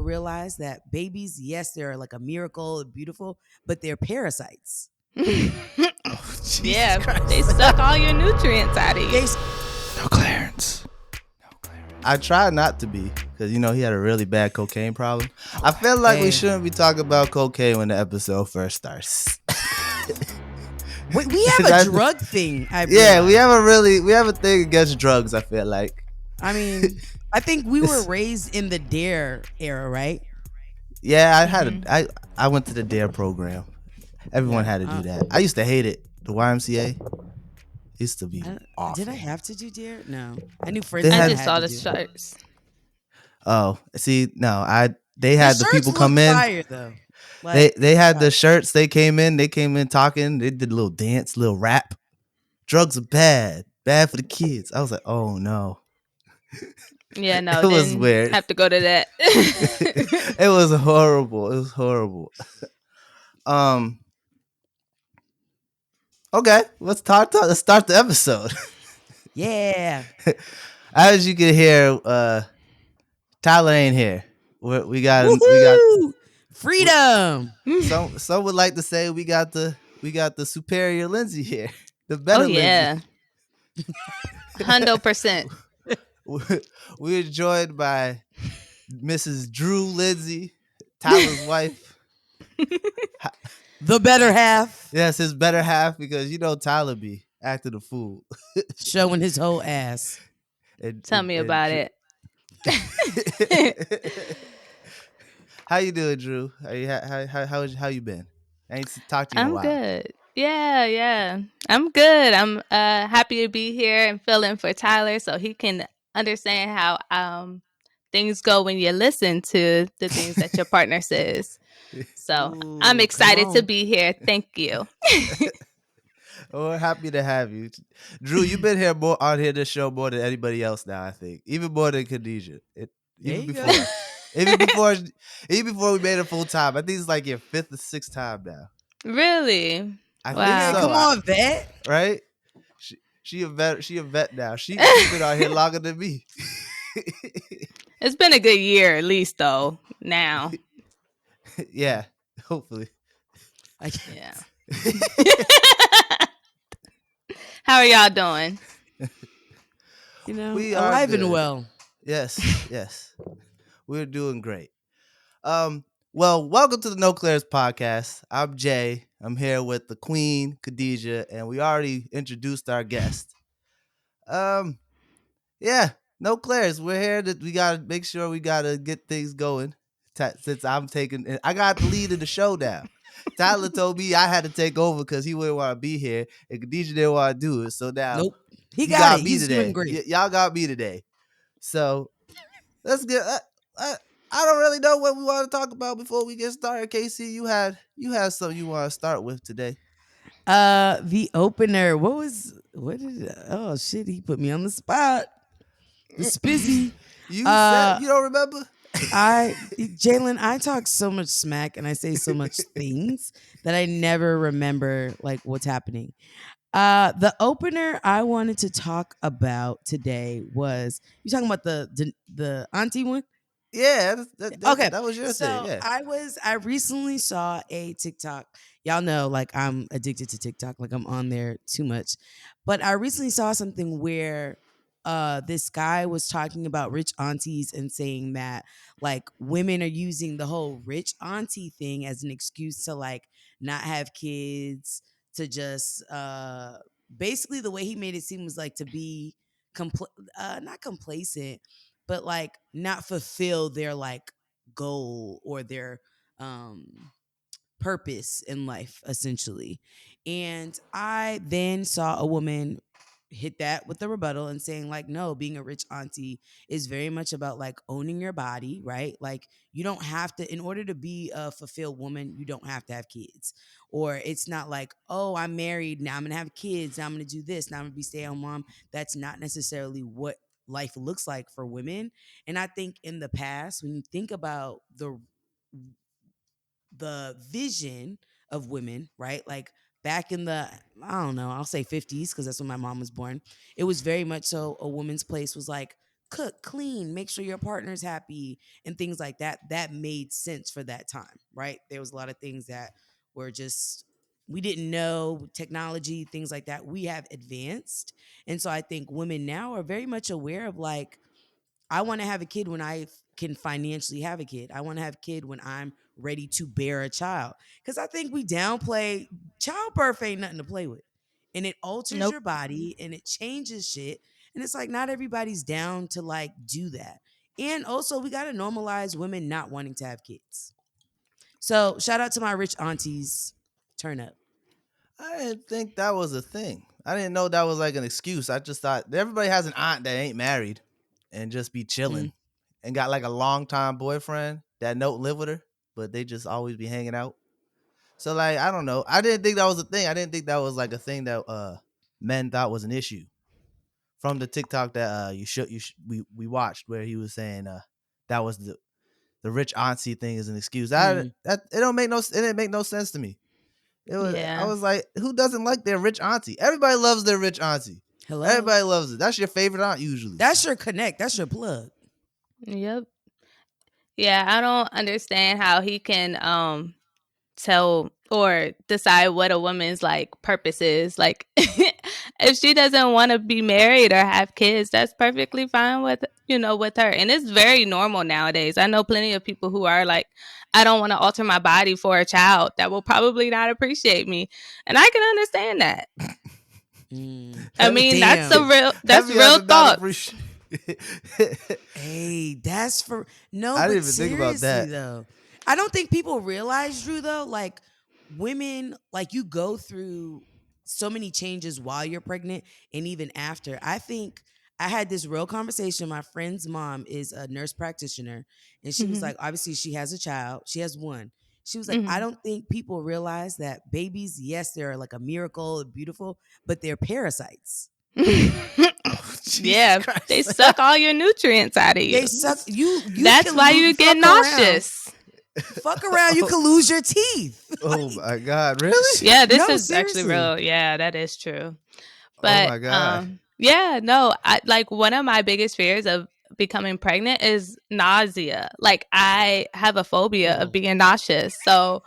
people realize that babies, yes, they're like a miracle, beautiful, but they're parasites. Oh, Jesus Yeah, Christ. they suck all your nutrients out of you. No Clarence. I try not to be, because he had a really bad cocaine problem. I feel like we shouldn't be talking about cocaine when the episode first starts. We have a drug thing. Yeah, we have a thing against drugs. I feel like. I mean, I think we were raised in the Dare era, right? Yeah, I went to the Dare program. Everyone had to do that. I used to hate it. The YMCA used to be awful. Did I have to do Dare? No, I knew friends. I that just had saw to the do. shirts. Oh, see, no, they had the people come in. Fire, though. Like, They had the shirts. They came in talking. They did a little dance, little rap. Drugs are bad for the kids. I was like, oh no. Yeah, no, It was didn't weird. have to go to that. It was horrible. It was horrible. Okay, let's start the episode. Yeah. As you can hear, Tyler ain't here. We got freedom. Some would like to say we got the superior Lindsay here, the Oh better yeah, Lindsay. 100%. We're joined by Mrs. Dreu Lindsay, Tyler's wife. The better half. Yes, his better half, because Tyler be acting a fool, showing his whole ass. Tell me about it. How you doing, Dreu? How you been? I ain't talked to you in a while. I'm good. Yeah. I'm good. I'm happy to be here and filling for Tyler so he can understand how things go when you listen to the things that your partner says. So I'm excited to be here. Thank you. We're happy to have you, Dreu. You've been here on this show more than anybody else now. I think even more than Khadijah. Even before we made it full time. I think it's like your 5th or 6th time now. Really? I wow. think so. Come on, vet. Right? She a vet now. She's been out here longer than me. It's been a good year at least, though. Now. Yeah. Hopefully. Yeah. How are y'all doing? We are alive and well. Yes. We're doing great. Well, welcome to the No Claire's podcast. I'm Jay. I'm here with the Queen, Khadijah, and we already introduced our guest. Yeah, No Claire's. We're here. We gotta make sure we gotta get things going. Since I got the lead of the show now. Tyler told me I had to take over because he wouldn't want to be here, and Khadijah didn't want to do it. So now, nope, he got it. me He's today. doing great. Y'all got me today. So let's get. I don't really know what we want to talk about before we get started. Casey, you had something you want to start with today. The opener. Oh shit! He put me on the spot. The spizzy. You said you don't remember? Jalen, I talk so much smack and I say so much things that I never remember like what's happening. The opener I wanted to talk about today was you talking about the auntie one? Yeah. Okay, that was your thing. Yeah. I recently saw a TikTok. Y'all know, like I'm addicted to TikTok. Like I'm on there too much. But I recently saw something where this guy was talking about rich aunties and saying that like women are using the whole rich auntie thing as an excuse to like not have kids, to just basically the way he made it seem was like to be not complacent, but like not fulfill their like goal or their purpose in life essentially. And I then saw a woman hit that with the rebuttal and saying like, no, being a rich auntie is very much about like owning your body, right? Like you don't have to, in order to be a fulfilled woman, you don't have to have kids. Or it's not like, oh, I'm married, now I'm gonna have kids, now I'm gonna do this, now I'm gonna be stay-at-home mom. That's not necessarily what life looks like for women. And I think in the past, when you think about the vision of women, right? Like back in the, I don't know, I'll say 50s, because that's when my mom was born. It was very much so a woman's place was like cook, clean, make sure your partner's happy, and things like that. That made sense for that time, right? There was a lot of things that were just we didn't know technology, things like that. We have advanced, and so I think women now are very much aware of like I want to have a kid when I can financially have a kid. I want to have a kid when I'm ready to bear a child. Because I think we downplay childbirth ain't nothing to play with. And it alters Nope. your body and it changes shit. And it's like not everybody's down to like do that. And also we gotta normalize women not wanting to have kids. So shout out to my rich aunties. Turn up. I didn't think that was a thing. I didn't know that was like an excuse. I just thought everybody has an aunt that ain't married and just be Mm. chilling and got like a long time boyfriend that don't live with her, but they just always be hanging out. So like I don't know. I didn't think that was a thing. I didn't think that was like a thing that men thought was an issue. From the TikTok that we watched where he was saying that was the rich auntie thing is an excuse. Mm. That it didn't make no sense to me. I Yeah. was like, who doesn't like their rich auntie? Everybody loves their rich auntie. Hello. Everybody loves it. That's your favorite aunt usually. That's your connect. That's your plug. Yep. Yeah, I don't understand how he can tell or decide what a woman's like purpose is. Like if she doesn't want to be married or have kids, that's perfectly fine with with her. And it's very normal nowadays. I know plenty of people who are like, I don't want to alter my body for a child that will probably not appreciate me. And I can understand that. Mm. I Heavy, mean, Damn. that's heavy has real to not thoughts. appreciate. Hey, that's for no, I but didn't even think about seriously that. though, I don't think people realize, Drew, though, like women, like you go through so many changes while you're pregnant and even after. I think I had this real conversation. My friend's mom is a nurse practitioner, and she was Hmm. like, obviously, she has a child, she has one. She was like, I Hmm. don't think people realize that babies, yes, they're like a miracle, beautiful, but they're parasites. Oh, Jesus Yeah, they Christ. suck all your nutrients out of you. They suck. You That's why can you get fuck around. nauseous. Fuck around, you oh, could lose your teeth. oh Like, my God. Really? Yeah, this no, is actually seriously. real. Yeah, that is true. Oh But my God. yeah, no, I like one of my biggest fears of becoming pregnant is nausea. Like I have a phobia of Oh, being nauseous. So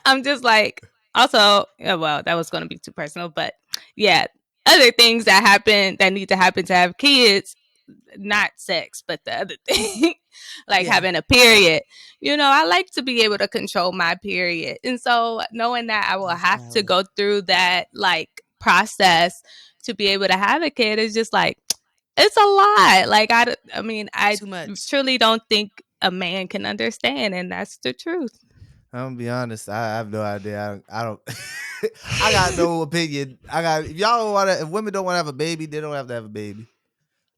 I'm just like also, yeah, well, that was going to be too personal, but yeah, other things that happen that need to happen to have kids, not sex, but the other thing, like yeah. having a period. I like to be able to control my period. And so knowing that I will That's have to valid. go through that like process to be able to have a kid is just like, it's a lot. Like, I mean, I Too much. truly don't think a man can understand. And that's the truth. I'm gonna be honest. I have no idea. I don't. I got no opinion. If y'all don't want to, if women don't want to have a baby, they don't have to have a baby.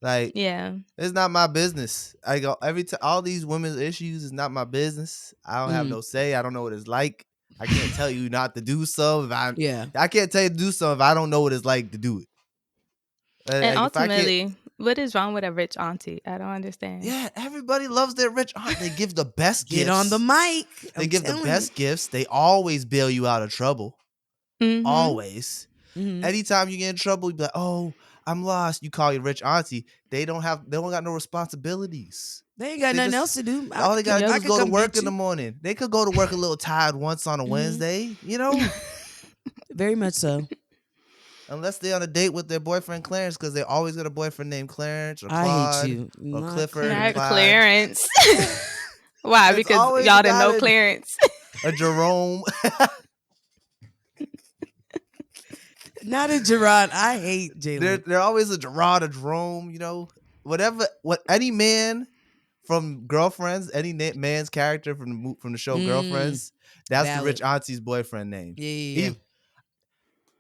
Like Yeah. it's not my business. I go every time. All these women's issues is not my business. I don't have Mm. no say. I don't know what it's like. I can't tell you not to do so if Yeah. I can't tell you to do so if I don't know what it's like to do it. And Like if I can't, ultimately, what is wrong with a rich auntie? I don't understand. yeah, everybody loves their rich aunt. They give the best Get on the gifts. mic. They I'm give the telling you. best gifts. They always bail you out of trouble. Mm-hmm. Always. Hmm. Anytime you get in trouble, you be like, "Oh, I'm lost." You call your rich auntie. They don't got no responsibilities. They ain't got They nothing just else to do. all they gotta do Yep. I is could go to come work get in the you. morning. They could go to work a little tired once on a Hmm. Wednesday, you know, Very much so. unless they're on a date with their boyfriend Clarence, because they always got a boyfriend named Clarence or I hate Claude you. or Not Clifford and Not Clarence. Clyde. clearance. Why? It's Because always a y'all didn't guy know that clearance. a Jerome. Not a Gerard. I hate Jalen. They're always a Gerard, a Jerome, you know. What any man from Girlfriends, any man's character from from the show Mm. Girlfriends, that's the Valid. rich auntie's boyfriend name. Yeah, yeah, yeah.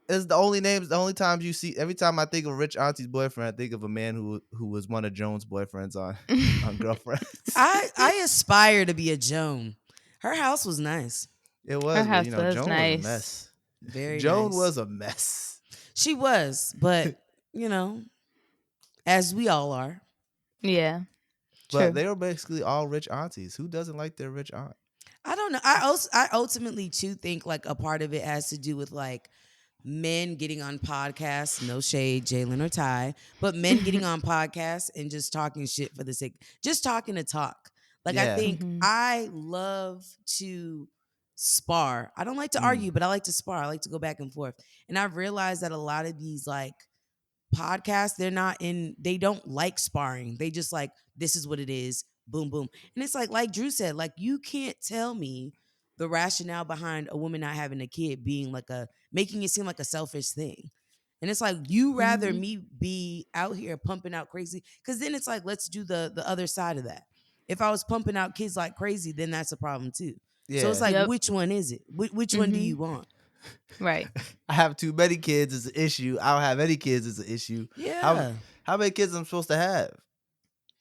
He is the only names. The only times you see. Every time I think of rich auntie's boyfriend, I think of a man who was one of Joan's boyfriends on Girlfriends. I aspire to be a Joan. Her house was nice. It Her was, but house was Joan was a nice. mess. Very Joan nice. was a mess. She was, but you know, as we all are. Yeah. But True. they were basically all rich aunties. Who doesn't like their rich aunt? I don't know. I ultimately too think like a part of it has to do with like men getting on podcasts, no shade, Jalen or Ty, but men getting on podcasts and just talking shit for the sake, just talking to talk. Like I Yeah. think Mhm. I love to spar. I don't like to Mm. argue, but I like to spar. I like to go back and forth. And I've realized that a lot of these like podcasts, they don't like sparring. They just like, this is what it is. Boom, boom. And it's like Drew said, like you can't tell me the rationale behind a woman not having a kid being like making it seem like a selfish thing. And it's like you rather Mhm. me be out here pumping out crazy, because then it's like let's do the other side of that. If I was pumping out kids like crazy, then that's a problem too. So it's Yeah. like, Yep. which one is it? Which one do Mhm. you want? Right. I have too many kids is an issue. I don't have any kids is an issue. How Yeah. how many kids I'm supposed to have?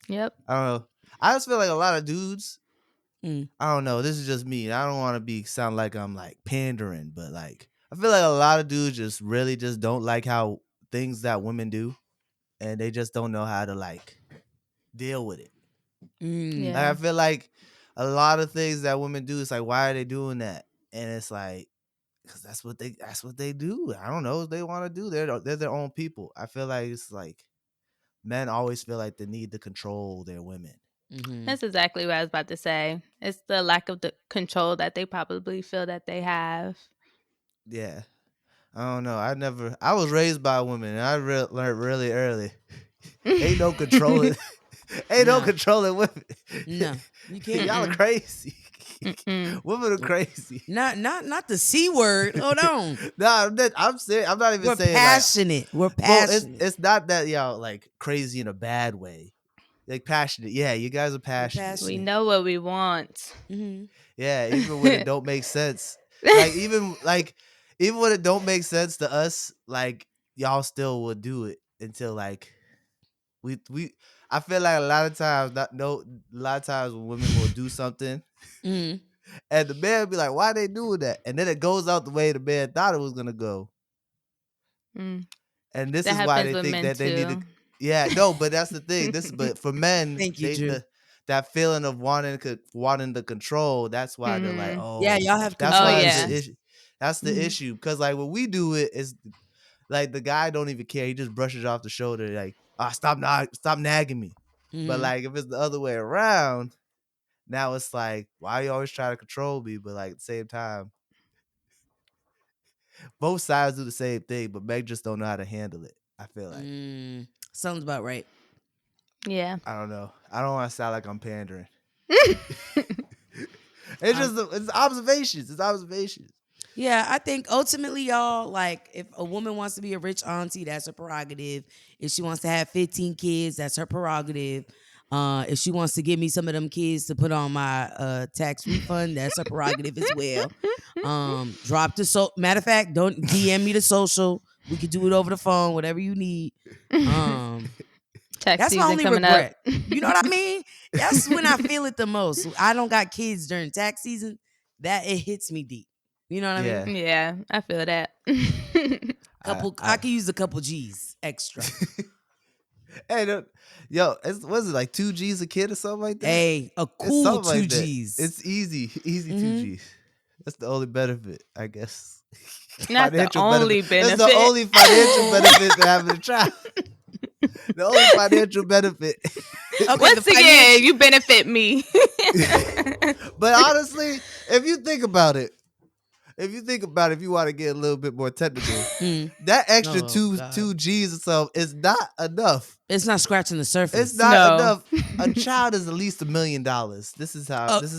Yep. I don't know. I just feel like a lot of dudes. Mm. I don't know. This is just me. I don't want to be sound like I'm like pandering, but like I feel like a lot of dudes just really just don't like how things that women do, and they just don't know how to like deal with it. Mm. Like I Yeah. feel like a lot of things that women do, it's like why are they doing that? And it's like because that's what they do. I don't know what they want to do. They're their own people. I feel like it's like men always feel like they need to control their women. Mm-hmm. That's exactly what I was about to say. It's the lack of the control that they probably feel that they have. Yeah. I don't know. I was raised by a woman and I learned really early. Ain't no controlling. Ain't no No. controlling women. No. You can't. Y'all are Mm-mm. crazy. Mm-mm. Women are crazy. Not the C word. Hold on. Nah, I'm serious. I'm not even We're saying like, passionate. We're well, it's passionate. it's not that y'all like crazy in a bad way. Like passionate. Yeah, you guys are We're passionate. We passionate. know what we want. Mm-hmm. Yeah, even when it don't make sense. Even when it don't make sense to us, like y'all still would do it until like we I feel like a lot of times not no a lot of times when women will do something Mm-hmm. and the man be like, why they doing that? And then it goes out the way the man thought it was gonna go. Mm. And this That is why happens they with think men that they need to. too. Yeah, no, but that's the thing. But for men, Thank you, Drew. that feeling of wanting the control. That's why they're like, Mhm. Yeah, oh, y'all have that's Oh control why it's the yeah. issues. issue. That's the Mm-hmm. issue because like when we do it, is like the guy don't even care. He just brushes off the shoulder like, ah, stop nagging me. But Mm-hmm. like if it's the other way around, now it's like, why you always try to control me? But like at the same time, both sides do the same thing, but Meg just don't know how to handle it. I feel like. Sounds about right. Yeah. I don't know. I don't want to sound like I'm pandering. It's Um, just it's observations. It's observations. Yeah, I think ultimately, y'all, like if a woman wants to be a rich auntie, that's her prerogative. If she wants to have 15 kids, that's her prerogative. If she wants to give me some of them kids to put on my tax refund, that's her prerogative as well. Drop the matter of fact, don't DM me the social. We could do it over the phone, whatever you need. Um, Tax that's my season only coming up. regret. You know what I mean? That's when I feel it the most. I don't got kids during tax season. That it hits me deep. You know what I mean? Yeah. Yeah, I feel that. I could use a couple G's extra. Hey, yo, was it like 2 G's a kid or something like that? Hey, a It's cool something two like that. G's. It's easy two Mm-hmm. G's. That's the only benefit, I guess. Not the Financial benefit. only That's the benefit. only financial benefit to having a child. The only financial benefit. Okay, the Once again, financial. you benefit me. But honestly, if you think about it, if you want to get a little bit more technical, Mm. that extra Oh two God, G's or so is not enough. it's not scratching the It's surface. not No. enough. A child is at least $1 million.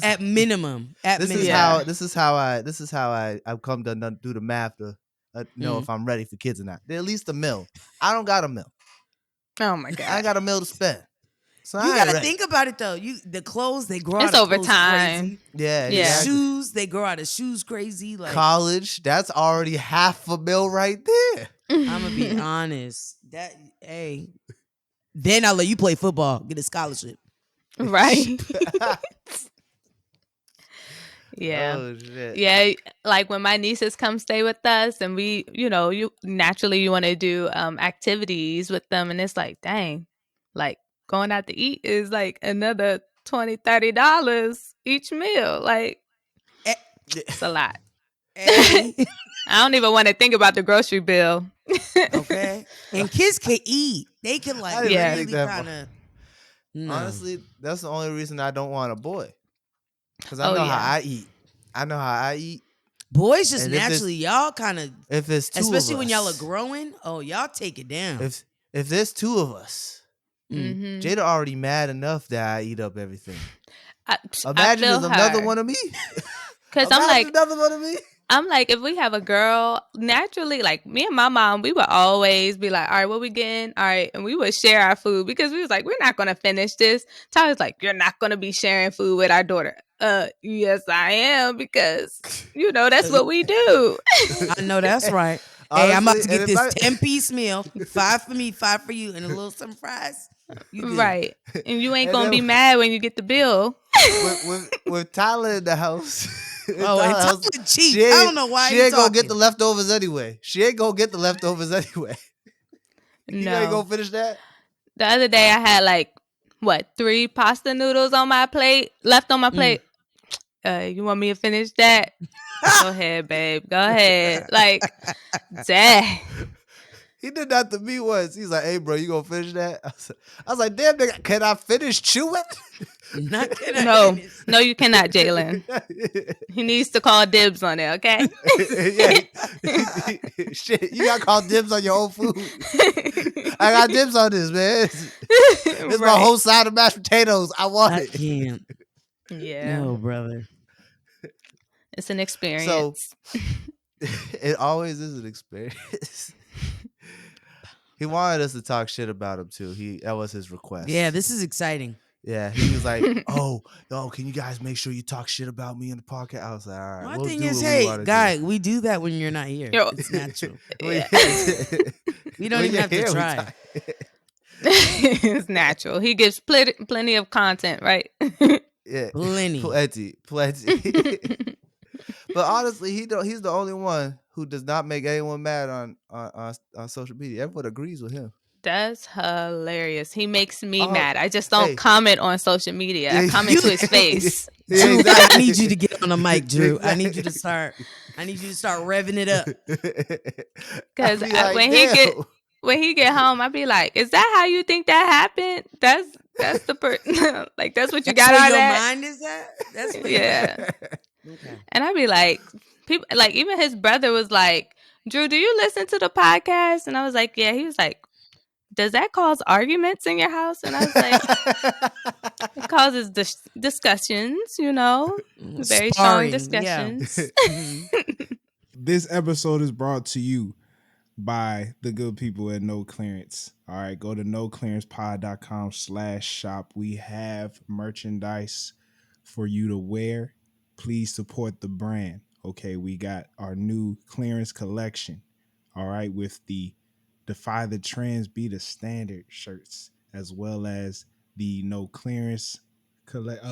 At minimum, at This is minimum. Yeah. how this is how I've come to do the math to know Mm. if I'm ready for kids or not. They're at least a mil. I don't got a mil. Oh my I god. ain't got a mil to spend, so You I ain't gotta ready. think about it though. The clothes they grow It's out of over clothes time. crazy. Yeah, The Yeah. exactly. shoes they grow out of shoes crazy. Like College, that's already $500,000 right there. I'm gonna be honest. That hey, then I'll let you play football, get a scholarship. Right. Yeah. Oh shit. Yeah, like when my nieces come stay with us and we, you naturally you want to do activities with them and it's like, dang, like going out to eat is like another $20-$30 each meal. Like Eh, it's a lot. Hey. I don't even want to think about the grocery bill. Okay. And kids can eat. They can like I didn't even Yeah. think really that. kind of no. Honestly, that's the only reason I don't want a boy. Because I Oh know how yeah. I eat. I know how I eat. Boys just And if naturally, y'all kind of, it's two of especially when y'all are us, growing, oh, y'all take it down. if there's two of us, Mm-hmm. Jada already mad enough that I eat up everything. I Imagine feel there's another her one of me. because Imagine another one of me. I'm like, if we have a girl, naturally, like me and my mom, we would always be like, all right, what we getting? All right. And we would share our food because we was like, we're not going to finish this. Tyler's like, you're not going to be sharing food with our daughter. Yes, I am because, that's what we do. I know that's right. Hey, I'm about Honestly, to and get if this I 10-piece meal, 5 for me, 5 for you, and a little some fries. You good? Right. And you ain't and going to then be mad when you get the bill. with Tyler in the house, Oh, and Tyler cheats. she I ain't don't know why she he ain't gonna get talking. the leftovers anyway. She ain't gonna get the leftovers anyway. You ain't No. gonna finish that. The other day I had like, 3 pasta noodles on my plate, left on my plate. You want me to finish that? Go ahead, babe. Go ahead. Like, dang. He did that to me once. He's like, "Hey, bro, you gonna finish that?" I was like, "Damn, nigga, can I finish chewing?" Not can I No, finish? no, you cannot, Jalen. He needs to call dibs on it, okay? Yeah, shit, you got to call dibs on your own food. I got dibs on this, man. It's my whole side of mashed potatoes. I want I it. can't. Yeah, No, brother. it's an So experience. it always is an experience. He wanted us to talk shit about him too. That was his request. Yeah, this is exciting. Yeah, he was like, "Oh, can you guys make sure you talk shit about me in the podcast?" I was like, "All right, My we'll thing do is, what we hey, want to guy, we do that when you're not here. Yo. It's natural. do." We don't even have to try. It's natural. He gives plenty of content, right? Yeah, Plenty. plenty. But honestly, he's the only one who does not make anyone mad on social media. Everyone agrees with him. That's hilarious. He makes me Oh, mad. I just don't hey, comment on social media. I yeah, comment to his face. yeah, Drew, I exactly. need you to get on the mic, Drew. I need you to Exactly. start revving it up. I Because be like, when damn. he get home, I be like, "Is that how you think that happened? That's the like that's what you That's got where out of your that." mind is at? That's where your mind. Yeah, Okay. and I be like, people like even his brother was like, "Drew, do you listen to the podcast?" And I was like, "Yeah." He was like, "Does that cause arguments in your house?" And I was like, "It causes discussions, very strong Sparring. Yeah. discussions." This episode is brought to you by the good people at No Clearance. All right, go to noclearancepod.com/shop. We have merchandise for you to wear. Please support the brand. Okay, we got our new clearance collection. All right, with the Defy the Trends, Be the Standard shirts, as well as the No Clearance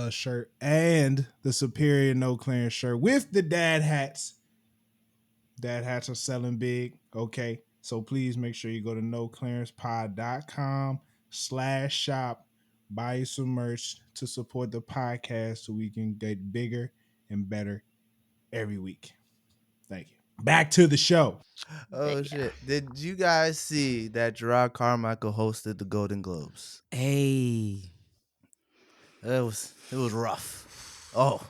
shirt and the Superior No Clearance shirt with the dad hats. Dad hats are selling big. Okay. So please make sure you go to noclearancepod.com/shop. Buy you some merch to support the podcast so we can get bigger and better every week. Thank you. Back to the show. Oh shit! Did you guys see that Gerard Carmichael hosted the Golden Globes? Hey. It was rough. Oh,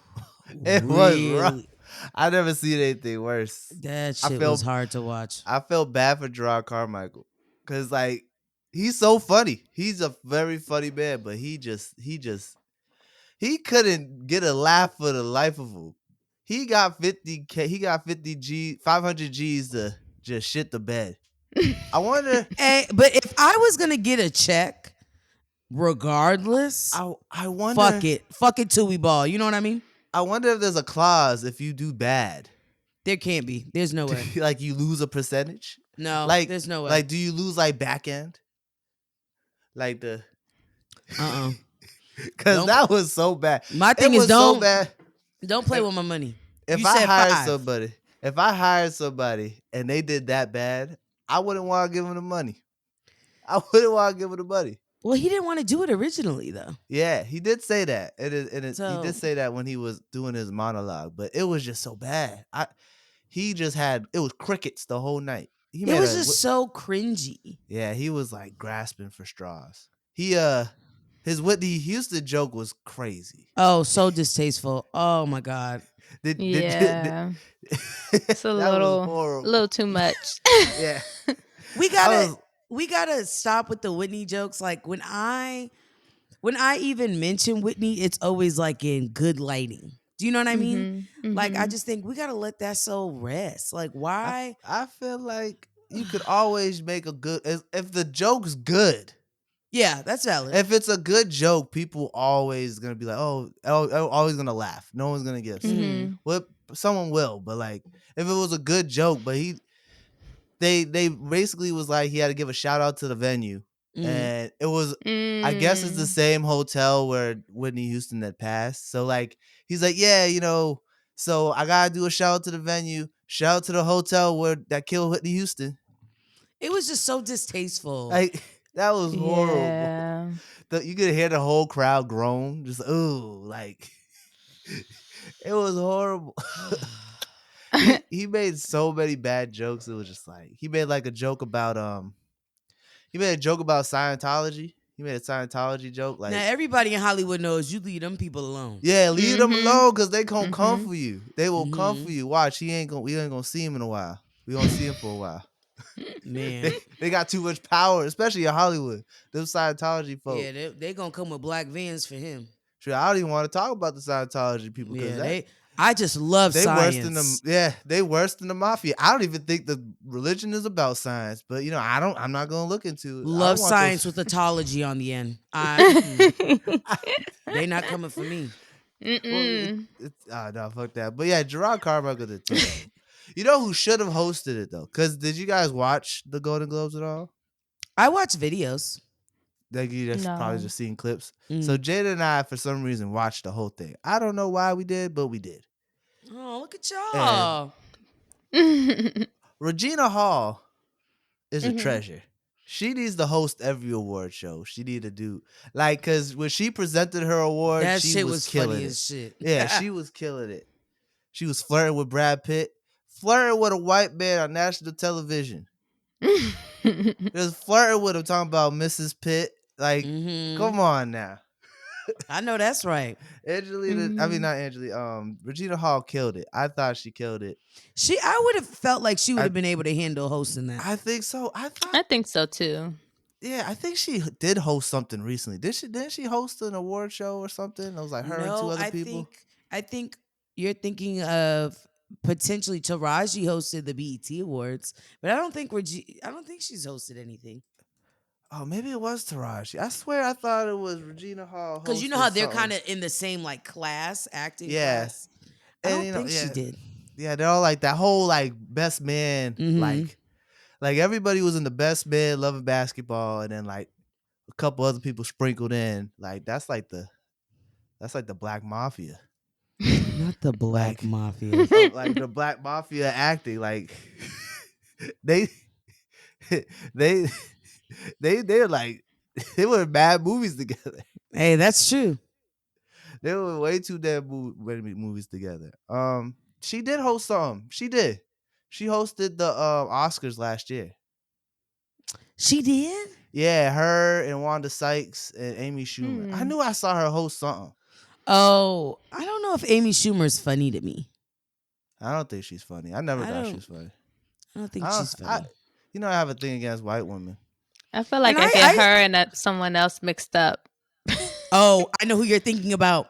it was rough. Really? I never seen anything worse. That I shit was felt hard to watch. I felt bad for Gerard Carmichael because like he's so funny. He's a very funny man, but he couldn't get a laugh for the life of him. He got 50K. He got 500 G's to just shit the bed. I wonder. Hey, but if I was gonna get a check, regardless, I wonder. fuck it till we ball. You know what I mean? I wonder if there's a clause if you do bad. There can't be. There's no way. Like you lose a percentage. No, Like there's no way. Like, do you lose like back end? Like the. Because that was so bad. My thing it is was don't so bad. don't play with my money. If You I said hired 5. somebody and they did that bad, I wouldn't want to give them the money. I wouldn't want to give them the money. Well, he didn't want to do it originally, though. Yeah, he did say that. He So- did say that when he was doing his monologue, but it was just so bad. he just had it was crickets the whole night. He It made was a just so cringy. yeah, he was like grasping for straws. He his Whitney Houston joke was crazy. Oh, so distasteful. Oh my god. Did Yeah. It's a that was little horrible. too much. Yeah. We I gotta was we gotta stop with the Whitney jokes. Like when I even mention Whitney, it's always like in good lighting. Do you know what I mean? Mhm. Like I Mhm. just think we gotta let that soul rest. Like why? I feel like you could always make a good if the joke's good. Yeah, that's valid. If it's a good joke, people always gonna be like, always gonna laugh. No one's gonna get upset. Hmm. Mhm. Well, someone will, but like if it was a good joke, but they basically was like he had to give a shout out to the venue, Hmm. and it was I guess it's the Mm. same hotel where Whitney Houston had passed. So like he's like, yeah, so I gotta do a shout out to the venue, shout out to the hotel where that killed Whitney Houston. It was just so distasteful. Like that was horrible. Yeah. You could hear the whole crowd groan, just ooh, like it was horrible. He made so many bad jokes. It was just like he made like a joke about he made a joke about Scientology. He made a Scientology joke Now like everybody in Hollywood knows you leave them people alone. yeah, leave them Mhm. alone because they gonna come Mhm. for you. They will come Hmm. for you. Watch, we ain't gonna see him in a while. We gonna see him for a while. Man. They got too much power, especially in Hollywood. Them Scientology folk. Yeah, they gonna come with black vans for him. Sure, I don't even want to talk about the Scientology people because Yeah, I just love they worse than the science. they worse than the mafia. I don't even think the religion is about science, but I'm not gonna look into it. I Love don't want science those. with autology on the end. They not coming for me. Well, Mm-mm. no, fuck that. But yeah, Gerard Carmichael did too. You know who should have hosted it though? Because did you guys watch the Golden Globes at all? I watch videos. Like you just probably No. just seen clips. So Mm. Jada and I, for some reason, watched the whole thing. I don't know why we did, but we did. Oh, look at And y'all. Regina Hall is a Mhm. treasure. She needs to host every award show. She need to do like because when she presented her award, That she shit was was funny killing as it. shit. Yeah, she was killing it. She was flirting with Brad Pitt, flirting with a white man on national television. Just flirting with him, talking about Mrs. Pitt. Like, Hmm. come on now. I know that's right. Mhm. Not Angelina. Regina Hall killed it. I thought she killed it. I would have felt like she would I have been able to handle hosting that. I think so. I thought I think so too. yeah, I think she did host something recently. Didn't she host an award show or something? It was like her and two No, other I people. think I think you're thinking of potentially Taraji hosted the BET Awards, but I don't think she's hosted anything. Oh, maybe it was Taraji. I swear I thought it was Regina Hall Cause you know how hosted they're kind something. of in the same like class, acting Yeah. class. I And don't think she did. yeah, they're all like that whole like best man, Mm-hmm. like everybody was in the best man loving basketball, and then like a couple other people sprinkled in. Like that's like the black mafia. Not the Black Like Mafia. like the black mafia acting. Like they they they're like they were in bad movies together. Hey, that's true. They were way too damn many movies together. She did host some. She did. She hosted the Oscars last year. She did? Yeah, her and Wanda Sykes and Amy Schumer. I Hmm. knew I saw her host something. Oh, I don't know if Amy Schumer's funny to me. I don't think she's funny. I never I thought she don't was funny. I don't think I, she's I funny. I have a thing against white women. I feel And like I get her and someone else mixed up. oh, I know who you're thinking about.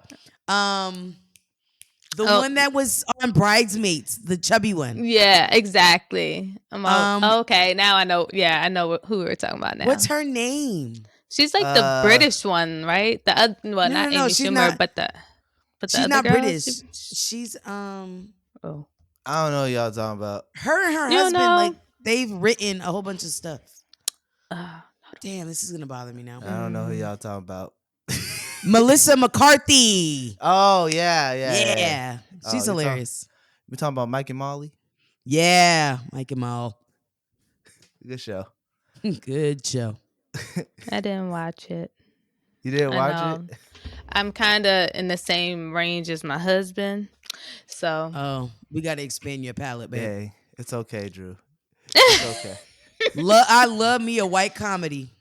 The Oh, one that was on Bridesmaids, the chubby one. yeah, exactly. I'm all Um, okay. Now I know. Yeah, I know who we're talking about now. what's her name? She's like the Uh, British one, right? The other, well, No, not no, Amy she's Schumer, not. but the She's other not girl. British. She's Oh, I don't know what y'all talking about. her and her you don't husband, like know? they've written a whole bunch of stuff. Uh, Damn, this is gonna bother me now. I don't know who y'all talking about. Melissa McCarthy. Oh yeah. Yeah, Oh, she's hilarious. we talking about Mike and Molly? Yeah, Mike and Mal. Good show. Good show. I didn't watch it. You didn't I watch it? know. I'm kind of in the same range as my husband. So Oh, we got to expand your palette, babe. Yeah, it's okay, Drew. It's okay. I love me a white comedy.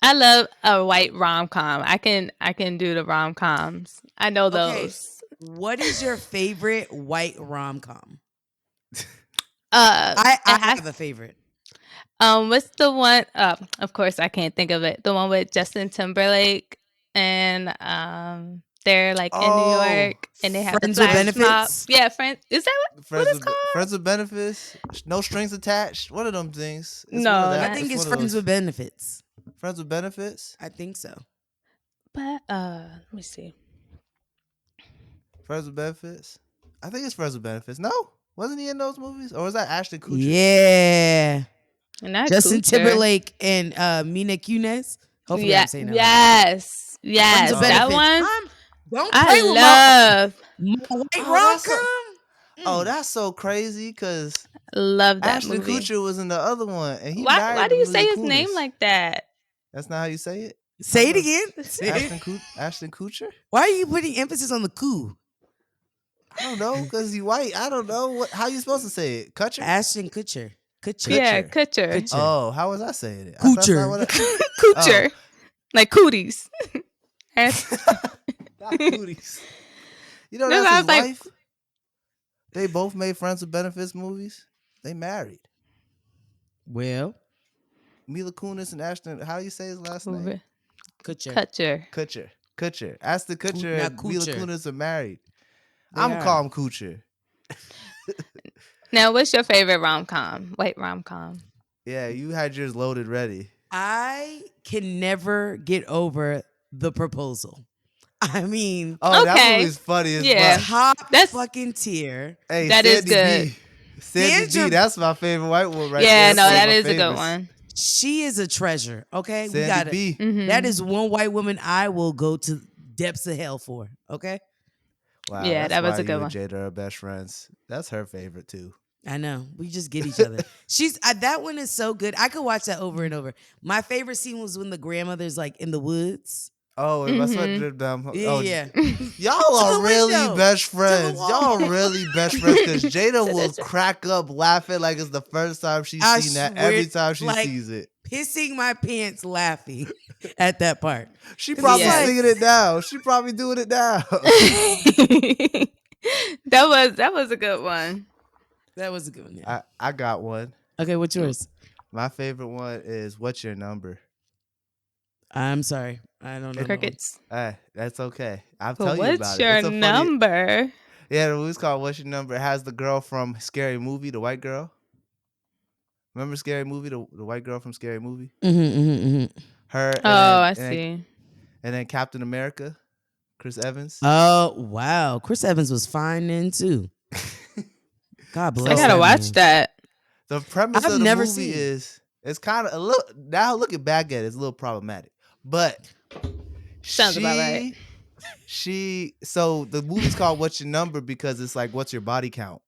I love a white rom-com. I can do the rom-coms. I know Okay, those. what is your favorite white rom com? Uh, I it has. have a favorite. What's the one? Of course, I can't think of it. The one with Justin Timberlake and they're like in New Oh, York and they have the Friends with flash mob. benefits. Yeah, friend. Is that what it's called? friends with benefits, no strings attached. One of them things. It's one of No, I that. not. think It's it's one of friends those with benefits. friends with benefits. I think so. But let me see. Friends with benefits. I think it's friends with benefits. No, wasn't he in those movies, or was that Ashton Kutcher? Yeah. Not Justin Coocher. Timberlake and Mina Kunis. Hopefully, I'm saying that right. Yes, Friends yes, with that benefits. one. Don't I play with love my white Oh, rom that's so. com. Oh, that's so crazy because love that Ashton movie. Kutcher was in the other one, and he Why married do to you say Mila his name Kunis. like that? That's not how you say it. Say it again. Ashton Kutcher. Why are you putting emphasis on the coup? I don't know, cause he white. I don't know how you supposed to say it. Kutcher. Ashton Kutcher. Yeah, Kutcher. Kutcher. Oh, how was I saying it? Kutcher. Coocher. Like cooties. Not cooties. You know No, that's I his was like- wife. They both made Friends with Benefits movies. They married. Well, Mila Kunis and Ashton. How do you say his last name? Kutcher. Kutcher. Ashton Kutcher Not and Mila Kutcher. Kunis are married. They I'm are. gonna call him Kutcher. Now, what's your favorite rom-com? White rom-com. Yeah, you had yours loaded ready. I can never get over The Proposal. I mean, Oh, that Okay. movie's funny as Yeah. fuck. top fucking tier. Hey, That is Sandy good. B. Sandy Sandra- B. That's my favorite white one right Yeah, there. no, That's one that of my is a good favorites. one. She is a treasure. Okay, we Sandy got it. B. Mhm. That is one white woman I will go to depths of hell for. Okay, Wow, Yeah, that's that was why a good you one. and Jada are best friends. That's her favorite too. I know we just get each other. That one is so good. I could watch that over and over. My favorite scene was when the grandmother's like in the woods. Oh, if I sweat Mhm. drip down. Yeah, Oh, yeah. y'all To are the really window. best the friends. wall. Y'all are really best friends because Jada will crack up laughing like it's the first time she's I seen that. swear, Every time she like, sees it, pissing my pants laughing at that part. she 'Cause probably it's like- singing it down. She probably doing it now. that was a good one. That was a good one. Yeah. I got one. Okay, what's yours? My favorite one is "What's Your Number." I'm sorry, I don't know. that one. Crickets. That's okay. I'll But tell you what's about your it. It's a funny. number? Yeah, the movie's called "What's Your Number." It has the girl from Scary Movie, the white girl. Remember Scary Movie, the white girl from Scary Movie? Her. And I then, see. And then Captain America, Chris Evans. Oh wow, Chris Evans was fine then too. God bless. I gotta that watch man. that. The premise I've of the never movie seen it. is it's kind of a little. Now looking back at it, it's a little problematic, but Sounds about right. So the movie's called "What's Your Number" because it's like, what's your body count?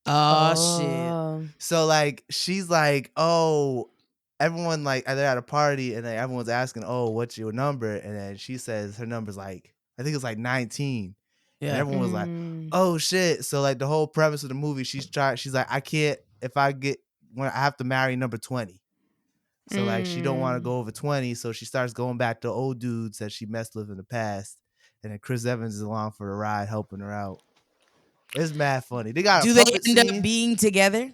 Oh So like she's like, oh, everyone like they're at a party and then everyone's asking, oh, what's your number? And then she says her number's like, I think it's like 19. shit. And Yeah. everyone was like, oh shit. So like the whole premise of the movie, she's like, I can't when I have to marry number 20. So like she don't want to go over 20. So she starts going back to old dudes that she messed with in the past. And then Chris Evans is along for the ride, helping her out. It's mad funny. They got Do a they puppet end scene. up being together?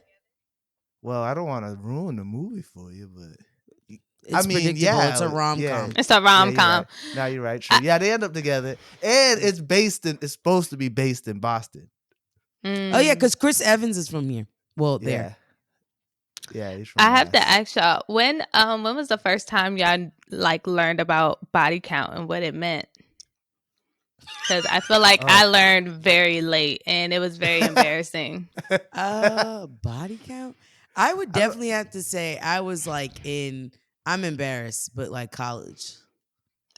Well, I don't want to ruin the movie for you, but It's predictable. It's a rom com. yeah. It's a rom com. No, you're right. True. Yeah, they end up together, and it's supposed to be based in Boston. Oh yeah, because Chris Evans is from here. Well, there. Yeah, he's from I have to Mass. ask y'all when was the first time y'all like learned about body count and what it meant? Because I feel like I learned very late and it was very embarrassing. Body count. I would definitely have to say I was like I'm embarrassed, but like college.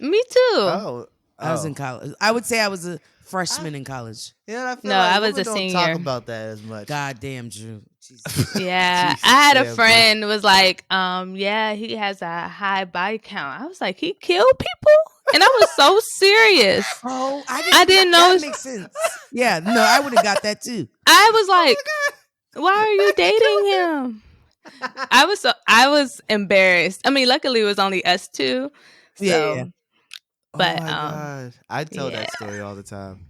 Me too. I was in college. I would say I was a freshman in college. Yeah, I feel No, like I was women a don't senior. talk about that as much. God damn, Drew. Jesus. Yeah, Jesus, I had a damn, friend was like, yeah, he has a high body count. I was like, he killed people? And I was so serious. Oh, I I didn't. didn't know. That makes sense. Yeah, no, I would have got that too. I was Oh like, why are you dating him? my god. I was embarrassed. I mean, luckily it was only us two. Yeah, yeah. So, Oh but my god. I tell yeah. that story all the time.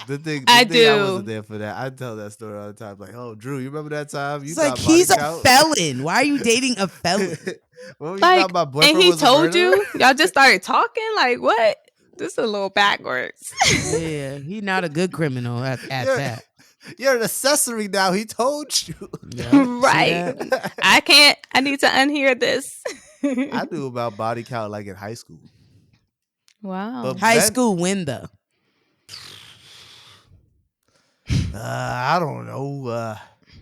The I thing I wasn't do. there for that. I tell that story all the time. Like, oh, Drew, you remember that time you It's like thought body he's a count? felon. Why are you dating a felon? Well, you thought Like, my and boyfriend he was a told murderer? you, y'all just started talking. Like, what? This is a little backwards. Yeah, he's not a good criminal at you're, that. you're an accessory now. He told you. Yeah, see Right. that? I need to unhear this. I knew about body count like in high school. But Wow. High men, school win though. I don't know,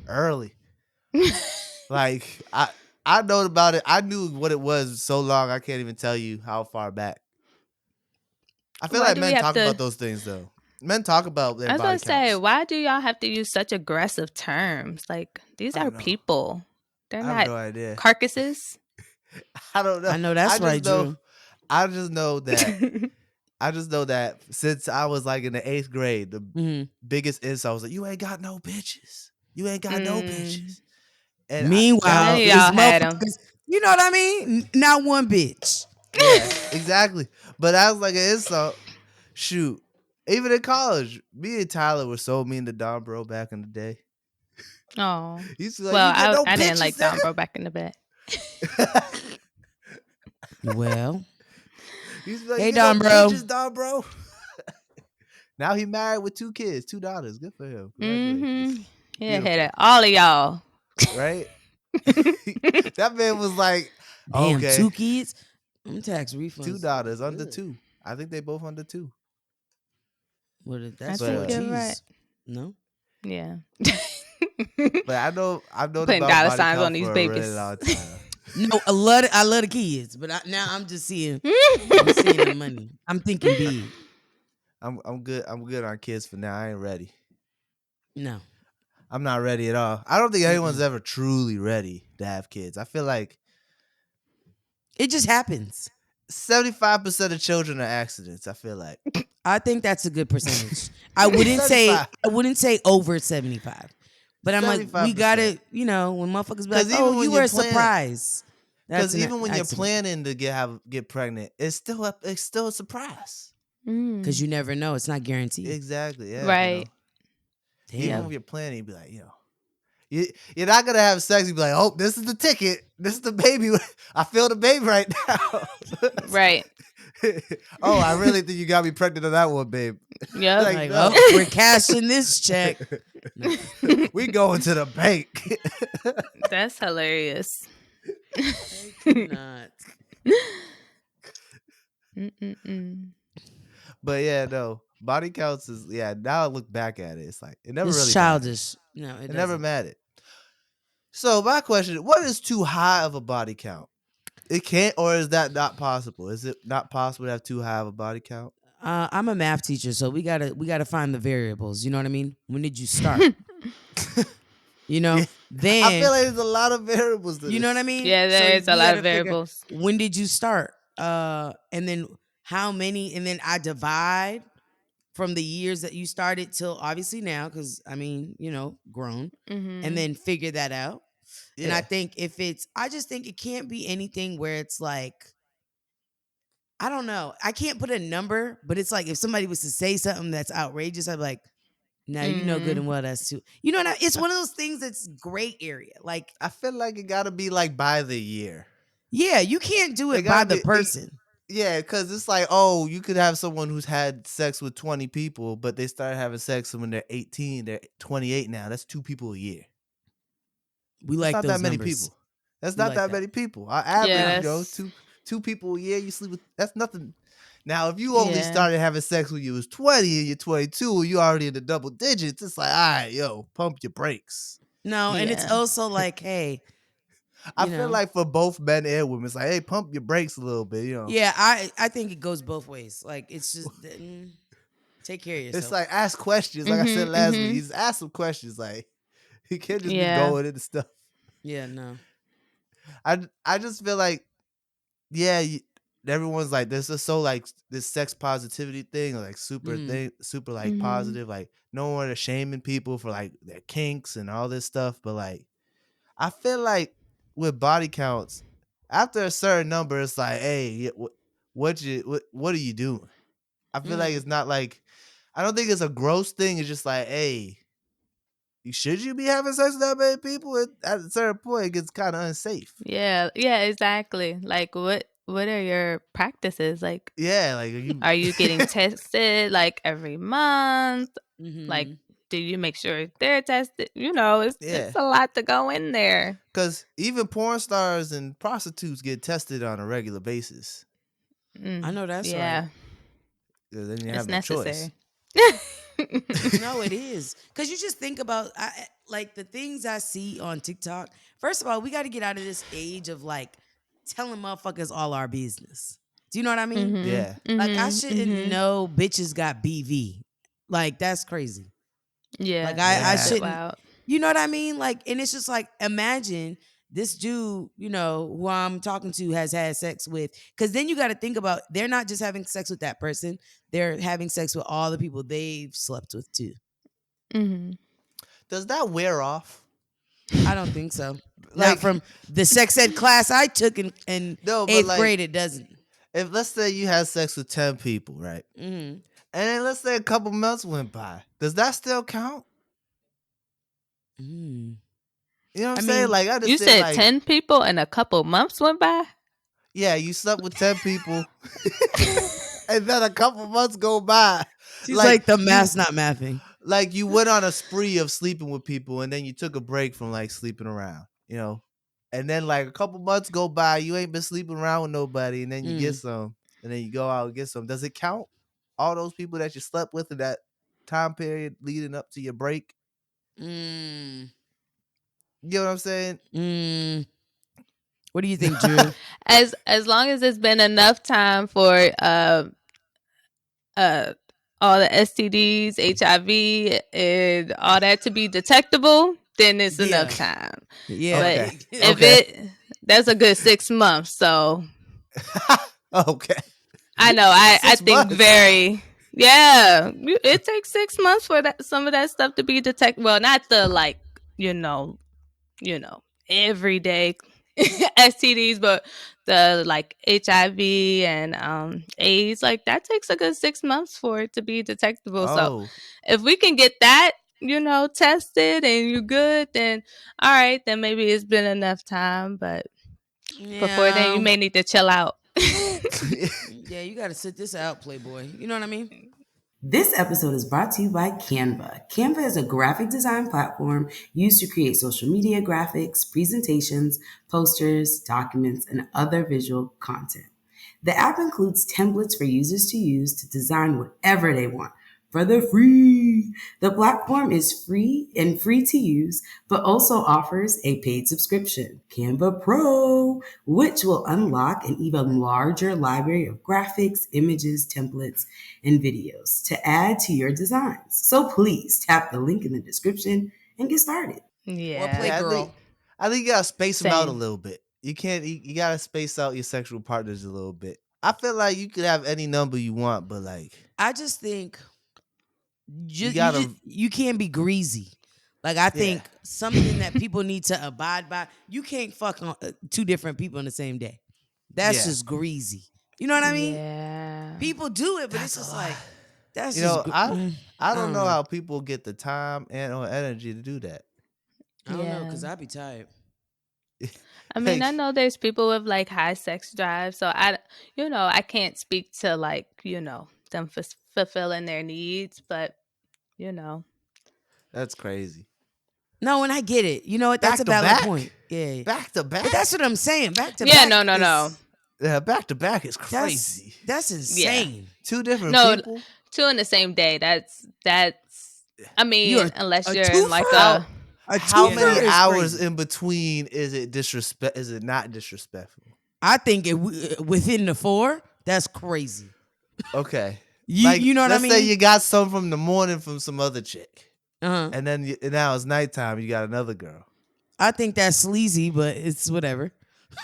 early. Like I know about it. I knew what it was so long. I can't even tell you how far back. I feel Why like do we men have talk to? about those things though. Men talk about their I was body gonna say, counts. why do y'all have to use such aggressive terms? Like, these I are don't know. people. They're I have not no idea. carcasses. I don't know. I know I that's right, just know. Drew. I just know that. I just know that since I was like in the 8th grade, the Mhm. biggest insult was like, "You ain't got no bitches. You ain't got no Mm, bitches." And that none Meanwhile, of it's y'all had them. motherfuckers. You know what I mean? Not one bitch. yeah, exactly. But that was like an insult. Shoot, even in college, me and Tyler were so mean to Don Bro back in the day. Oh, He's like, well, "You get no I didn't bitches, like Don nigga." Bro back in the bed. Well, He's like, "You hey get no Don, bro. bitches, Don Bro." Now he married with 2 kids, 2 daughters. Good for him. Congratulations. Mm-hmm. Yeah, hit Beautiful, it. All of y'all. right? That man was like, Damn, okay, 2 kids. Tax 2 refunds. daughters under Good. 2. I think they both under 2. Well, I that's But think four you're right. G's. No. Yeah. but I've known Putting about dollar body signs on count these for a really babies. long time. No, I love the kids, but now I'm just seeing. I'm seeing the money. I'm thinking big. I'm good. I'm good on kids for now. I ain't ready. No. I'm not ready at all. I don't think anyone's Mm-mm. ever truly ready to have kids. I feel like It just happens. 75% of children are accidents. I feel like I think that's a good percentage. I wouldn't say 75, over 75. But I'm like, we 75%. gotta, when motherfuckers be like, Because oh, even you when were you're a planning, surprise. That's because an even when you're accident. planning to get pregnant, it's still a surprise. Because Mm, you never know. It's not guaranteed. Exactly. Yeah. right. Even Yep. Damn. when you're planning, you be like, you're not gonna have sex. You be like, oh, this is the ticket. This is the baby. I feel the baby right now. Right. Oh, I really think you got me pregnant on that one, babe. Yep. Like, Like, no. oh, we're cashing this check. No. We going to the bank. That's hilarious. I cannot. Mm-mm-mm. But yeah, no. Body counts is now I look back at it. It's like it never It's really mattered. childish. No, it It never doesn't. mattered. So my question, what is too high of a body count? It can't, or is that not possible? Is it not possible to have too high of a body count? I'm a math teacher, so we gotta find the variables. You know what I mean? When did you start? Yeah. I feel Then like there's a lot of variables to you know what I this. mean. Yeah, So there is a we lot of gotta figure variables. when did you start, and then how many, and then I divide from the years that you started till obviously now, because I mean, grown, and Mm-hmm. then figure that out. And I Yeah. think I just think it can't be anything where it's like, I don't know. I can't put a number, but it's like if somebody was to say something that's outrageous, I'd be like, no, you know good Mm. and well that's too. It's one of those things that's gray area. Like, I feel like it gotta be like by the year. yeah, you can't do It it by gotta the be person. yeah, because it's like, oh, you could have someone who's had sex with 20 people, but they start having sex when they're 18, they're 28 now. That's 2 people a year. We That's like not that those many numbers. people. That's We not like that that. many people. Our Yeah, average, that's two people a year you sleep with. That's nothing. Now, if you only yeah. started having sex when you was 20 and you're 22, you already in the double digits. It's like, all right, yo, pump your brakes. No, and it's Yeah. also like, hey, I you feel know, like for both men and women, it's like, hey, pump your brakes a little bit. yeah, I think it goes both ways. Like, it's just take care of It's yourself. like ask questions. Like I said Mm-hmm. last week, you Mm-hmm. just ask some questions. Like you can't just be Yeah. going into stuff. Yeah, no. I just feel like, yeah, everyone's like, this is so like this sex positivity thing, like super like Mhm. positive. Like no one is shaming people for like their kinks and all this stuff. But like, I feel like with body counts, after a certain number, it's like, hey, what are you doing? I feel like it's not like, I don't think it's a gross thing. It's just like, hey, should you be having sex with that many people? At a certain point, it gets kind of unsafe. Yeah, yeah, exactly. Like, what are your practices? Like, Yeah, like you. are you getting tested like every month? Like, Mm-hmm. do you make sure they're tested? You know, it's Yeah, a lot to go in there. because even porn stars and prostitutes get tested on a regular basis. I Mm, know that's right. yeah, 'Cause then you it's have no choice. necessary. No, it is. Because you just think about like the things I see on TikTok. First of all, we got to get out of this age of like telling motherfuckers all our business. Do you know what I mean? Mhm. Yeah. Like I Mhm. shouldn't Mhm. know bitches got BV. Like that's crazy. Like Yeah, I that's a Yeah. bit shouldn't, wild. you know what I mean? Like, and it's just like imagine this dude, who I'm talking to has had sex with, because then you got to think about they're not just having sex with that person, they're having sex with all the people they've slept with too. Mhm. Does that wear off? I don't think so. Not Like, from the sex ed class I took in no, but eighth like, grade. It doesn't. if let's say you had sex with 10 people, right? Mm-hmm. And then let's say a couple months went by. Does that still count? Mm. You know what I'm I saying? mean, Like, I You understand, said like, 10 people and a couple months went by? yeah, you slept with 10 people and then a couple months go by. she's Like, like the you math's not mathing. like you went on a spree of sleeping with people and then you took a break from like sleeping around, you know? And then like a couple months go by, you ain't been sleeping around with nobody, and then you get Mm. some, and then you go out and get some. Does it count? All those people that you slept with in that time period leading up to your break? Mm. You know what I'm saying? Mm. What do you think, Drew? As long as it's been enough time for uh all the STDs, HIV, and all that to be detectable, then it's enough Yeah. time. Yeah. But Okay. if Okay. that's a good 6 months. So Okay. I know I 6 think months. yeah, it takes 6 months for that some of that stuff to be detected. Well, not the like you know you know, everyday STDs, but the like HIV and AIDS, like that takes a good 6 months for it to be detectable. So Oh. if we can get that, tested and you good, then all right, then maybe it's been enough time. But before then, you Yeah. may need to chill out. Yeah, you got to sit this out, Playboy. You know what I mean? Mm. This episode is brought to you by Canva. Canva is a graphic design platform used to create social media graphics, presentations, posters, documents, and other visual content. The app includes templates for users to use to design whatever they want for the free. The platform is free and free to use, but also offers a paid subscription, Canva Pro, which will unlock an even larger library of graphics, images, templates, and videos to add to your designs. So please tap the link in the description and get started. Or play Yeah, Yeah, girl. I think you gotta space them out a same. little bit. You can't. You gotta space out your sexual partners a little bit. I feel like you could have any number you want, but like I just think you you gotta. can't be greasy. Like I Yeah, think something that people need to abide by. You can't fuck on two different people in the same day. That's yeah. just greasy. You know what I mean? Yeah. People do it, but it's That's a just lot. like that's You just know, I I don't don't know know. how people get the time and or energy to do that. I don't know Yeah. because I'd be tired. I mean, I Like know there's people with like high sex drive, so I can't speak to like, them fulfilling their needs, but you know, that's crazy. No, and I get it. You know what? That's a Back to valid back, point. Yeah. back to But back. that's what I'm saying. Back to yeah, back no, no, no, is Yeah, back to back is that's crazy. that's yeah, insane. Two different no, people. two in the same day. That's. I You're mean, unless a you're in like twofer? How a A how twofer many is hours crazy. in between is it disrespect? Is it not disrespectful? I think within the four, that's crazy. Okay, You like know what I let's say mean? you got some from the morning from some other chick, Uh-huh. and then and now it's nighttime. You got another girl. I think that's sleazy, but it's whatever.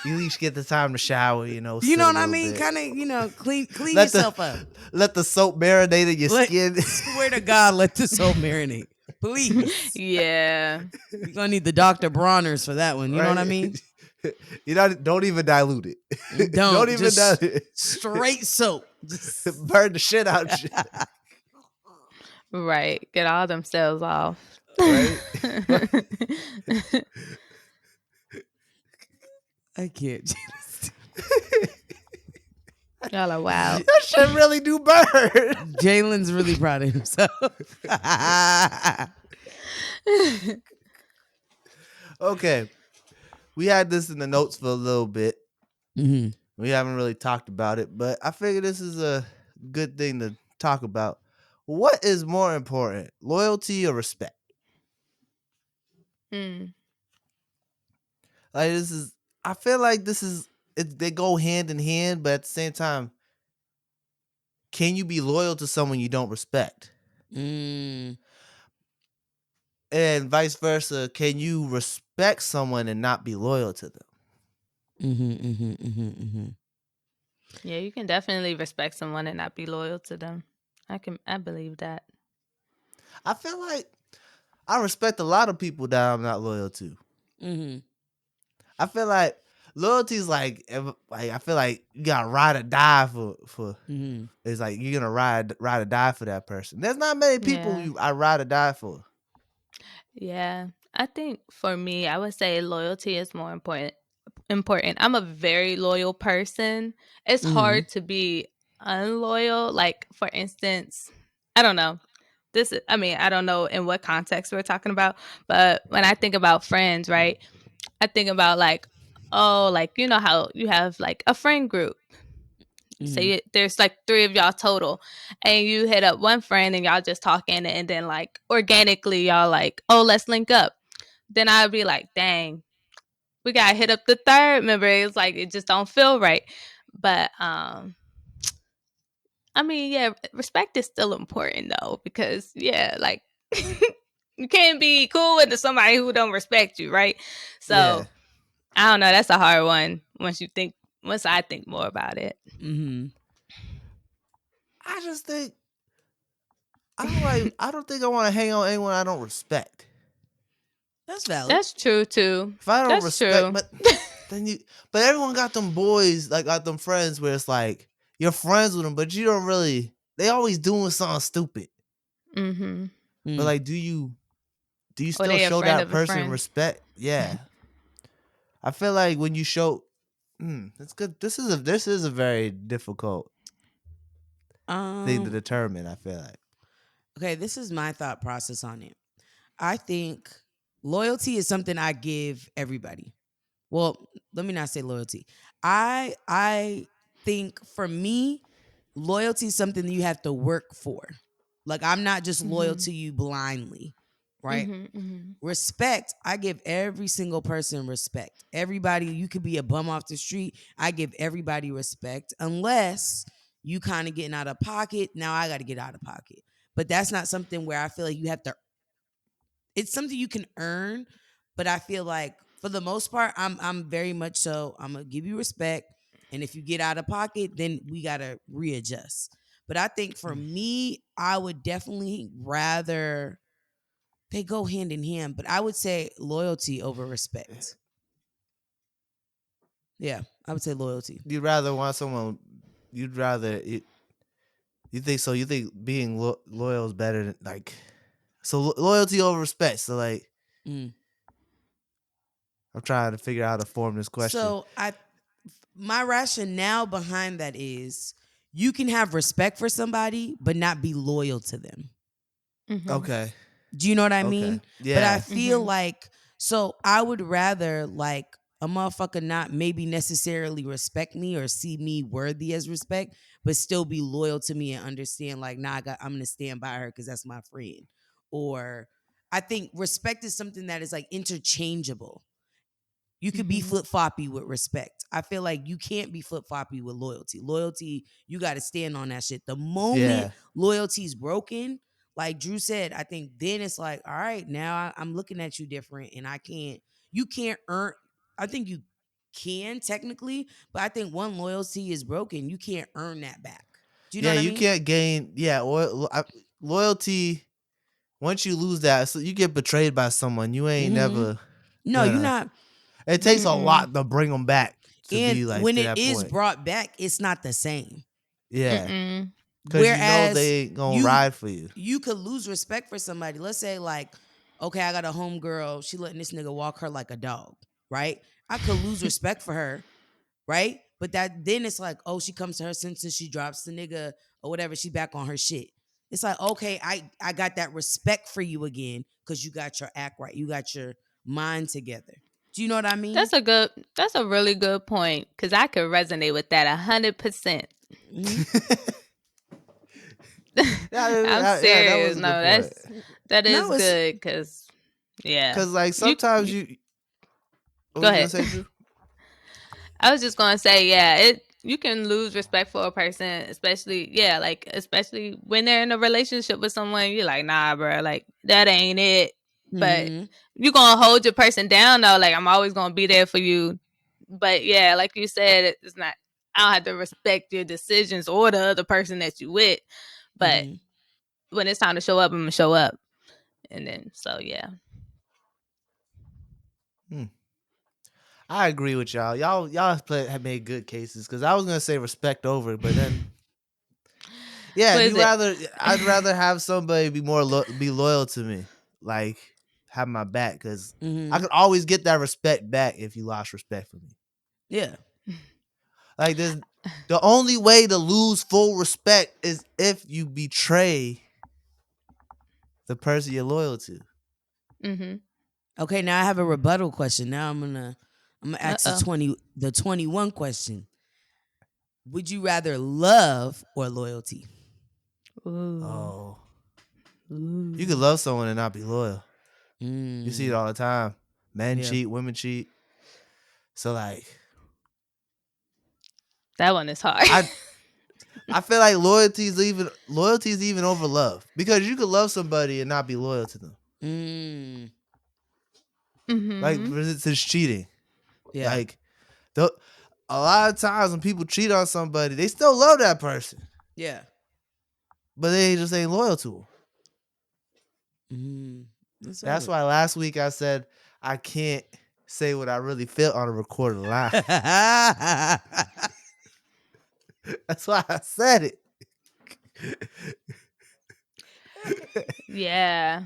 You at least get the time to shower, You sit know a what I little mean? bit. Kind of, clean Let the yourself up. let the soap marinate in your skin. Swear to God, let the soap marinate. Please. Yeah. You're gonna need the Dr. Bronner's for that one. You know what I Right? mean? Don't even dilute it. Don't Don't even dilute just it. straight soap. Just Burn the shit out you. Right. Get all them cells off. Right? I can't. Y'all are wild. That shit really do burn. Jalen's really proud of himself. Okay. We had this in the notes for a little bit. Mhm. We haven't really talked about it, but I figure this is a good thing to talk about. What is more important, loyalty or respect? Mm. Like I feel like they go hand in hand, but at the same time, can you be loyal to someone you don't respect? Mm. And vice versa, can you respect someone and not be loyal to them? Mhm. Mhm. Mhm. Mhm. Yeah, you can definitely respect someone and not be loyal to them. I believe that. I feel like I respect a lot of people that I'm not loyal to. Mhm. I feel like loyalty is like I feel like you gotta ride or die for. Mhm. It's like you're gonna ride or die for that person. There's not many people Yeah. I ride or die for. Yeah. I think for me, I would say loyalty is more important. I'm a very loyal person. It's Mhm. hard to be unloyal. Like for instance, I don't know. I don't know in what context we're talking about, but when I think about friends, right? I think about like, oh, like you know how you have like a friend group. Mhm. Say there's like three of y'all total, and you hit up one friend and y'all just talking, and then like organically y'all like, oh, let's link up. Then I'd be like, dang, we gotta hit up the third member. It's like it just don't feel right. But I mean, yeah, respect is still important though, because yeah, like you can't be cool with somebody who don't respect you, right? Yeah. So I don't know. That's a hard one once I think more about it. Mhm. I just think I don't think I want to hang on anyone I don't respect. That's valid. That's true too. If I don't That's respect, true. but everyone got them boys, like got them friends where it's like you're friends with them, but you don't really. They always doing something stupid. Mm-hmm. But Mm. like, do you Or still they a show friend that of a person friend. respect? Yeah, I feel like when you show, that's good. This is a very difficult thing to Um. determine. I feel like. Okay, this is my thought process on it. I think loyalty is something I give everybody. Well, let me not say loyalty. I think for me, loyalty is something that you have to work for. Like I'm not just loyal Mm-hmm. to you blindly, right? Mm-hmm. Mm-hmm. Respect, I give every single person respect. Everybody, you could be a bum off the street. I give everybody respect unless you kind of getting out of pocket. Now I got to get out of pocket. But that's not something where I feel like you have to, it's something you can earn, but I feel like for the most part, I'm very much so I'm gonna give you respect. And if you get out of pocket, then we gotta readjust. But I think for Mm. me, I would definitely rather they go hand in hand, but I would say loyalty over respect. Yeah, I would say loyalty. You'd rather want someone. You'd rather it. You think so? You think being loyal is better than like. So loyalty over respect. So like, Mm. I'm trying to figure out how to form this question. So my rationale behind that is you can have respect for somebody, but not be loyal to them. Mm-hmm. Okay. Do you know what I Okay. mean? But I Yeah. feel Mm-hmm. like so I would rather like a motherfucker not maybe necessarily respect me or see me worthy as respect, but still be loyal to me and understand like, nah, I'm gonna stand by her because that's my friend. Or I think respect is something that is like interchangeable. You could be Mm-hmm. flip floppy with respect. I feel like you can't be flip floppy with loyalty. Loyalty, you got to stand on that shit. The moment Yeah. loyalty's broken, like Drew said, I think then it's like, all right, now I'm looking at you different, and you can't earn. I think you. can technically, but I think one loyalty is broken. You can't earn that back. Do you know Yeah, what I you mean? can't gain. Yeah, loyalty. Once you lose that, so you get betrayed by someone, you ain't Mm-hmm. never No, you're gonna. not. It takes a Mm-mm. lot to bring them back to And be like when to it that is point. brought back, it's not the same. Yeah, Mm-mm. because you know Whereas they ain't gonna you ride for you. you could lose respect for somebody. Let's say like, okay, I got a homegirl. She letting this nigga walk her like a dog, right? I could lose respect for her, right? But that then it's like, oh, she comes to her senses, she drops the nigga or whatever. She back on her shit. It's like, okay, I got that respect for you again because you got your act right. You got your mind together. Do you know what I mean? That's a really good point because I could resonate with that 100%. Hmm. I'm Yeah, that serious. was a good No, point. that is No, it's good because yeah. Because like You, sometimes you you. What go was you gonna ahead. say, Drew? I was just gonna say, yeah, you can lose respect for a person, especially when they're in a relationship with someone. You're like, nah, bro, like that ain't it. But hmm you're gonna hold your person down though. Like I'm always gonna be there for you. But yeah, like you said, it's not. I don't have to respect your decisions or the other person that you with. But hmm when it's time to show up, I'm gonna show up. And then so yeah. Hmm. I agree with y'all. Have made good cases because I was gonna say respect over, but then yeah, What if is you it? rather, I'd rather have somebody be be loyal to me, like have my back, because I hmm could always get that respect back if you lost respect for me. Yeah. Like the only way to lose full respect is if you betray the person you're loyal to. Mm-hmm. Okay, now I have a rebuttal question. Now I'm gonna ask Uh-oh. the 21 question. Would you rather love or loyalty? Ooh. Oh, you could Ooh. love someone and not be loyal. You see it Mm, all the time. Men yeah. cheat, women cheat. So like, That one is hard. I I feel like loyalty is even over love, because you could love somebody and not be loyal to them. Mm, Like Mm-hmm. for instance, cheating. yeah. Like the, a lot of times when people cheat on somebody, they still love that person, Yeah. but they just ain't loyal to them. Mm, that's That's valid. why last week I said I can't say what I really feel on a recorded line. That's why I said it. Yeah.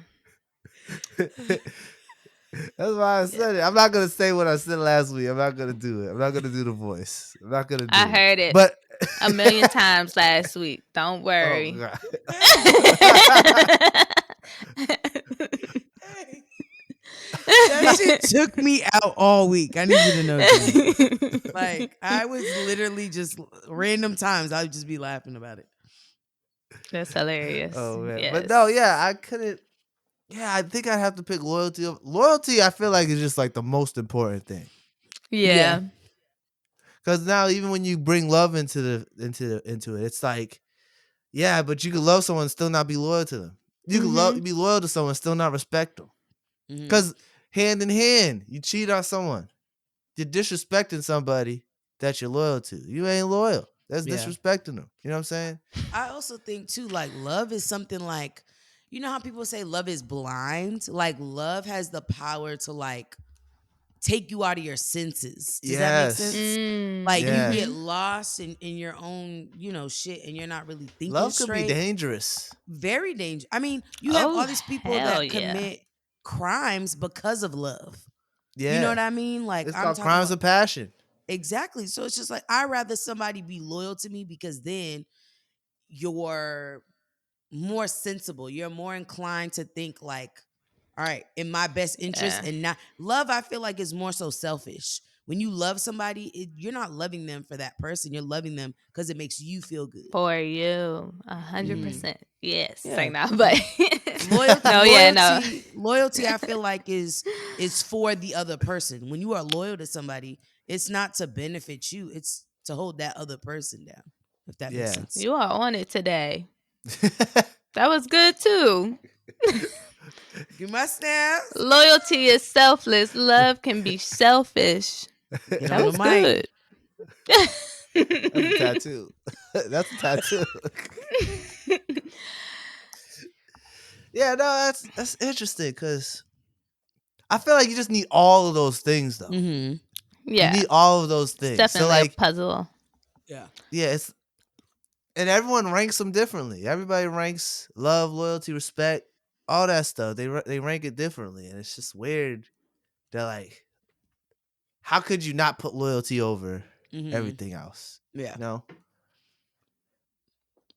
That's why I Yeah. said it. I'm not gonna say what I said last week. I'm not gonna do it. I'm not gonna do the voice. I'm not gonna I do it. heard it But a million times last week. Don't oh worry. god. That shit took me out all week. I need you to know, Drew. Like I was literally just random times I would just be laughing about it. That's hilarious. Oh man. But no, Yes. yeah, I couldn't. Yeah, I think I'd have to pick loyalty. Loyalty, I feel like is just like the most important thing. Yeah. Yeah. Because now, even when you bring love into it, it's like, yeah, but you could love someone and still not be loyal to them. You could Mm-hmm. be loyal to someone and still not respect them. Mm-hmm. Because hand in hand, you cheat on someone, you're disrespecting somebody that you're loyal to. You ain't loyal. That's Yeah. disrespecting them. You know what I'm saying? I also think too, like love is something like, you know how people say love is blind? Like love has the power to like take you out of your senses. Does that make Yes. sense? Mm. Like you Yes. get Mm-hmm. lost in your own, shit and you're not really thinking Love could be straight. dangerous. Very dangerous. I mean, you have Oh all these people hell that yeah. commit crimes because of love. You know Yeah. what I mean? Like It's I'm called talking crimes about of passion. exactly. So it's just like I'd rather somebody be loyal to me because then you're more sensible. You're more inclined to think like, all right, in my best interest Yeah. and not love. I feel like is more so selfish. When you love somebody, you're not loving them for that person. You're loving them because it makes you feel good. For you. Hmm 100%. Yes. Say Yeah. now, but Loyalty, no, yeah, no. loyalty, loyalty. I feel like is for the other person. When you are loyal to somebody, it's not to benefit you. It's to hold that other person down. If that makes Yeah. sense. You are on it today. That was good too. Give my snaps. Loyalty is selfless. Love can be selfish. Get That on the was mic. good. That's a tattoo. That's a tattoo. Yeah, no, that's interesting because I feel like you just need all of those things though. Mm-hmm. You Yeah, need all of those it's things. So definitely a like, puzzle. Yeah. yeah, it's and everyone ranks them differently. Everybody ranks love, loyalty, respect, all that stuff. They rank it differently, and it's just weird. They're like, how could you not put loyalty over Mm-hmm. everything else? Yeah. You know?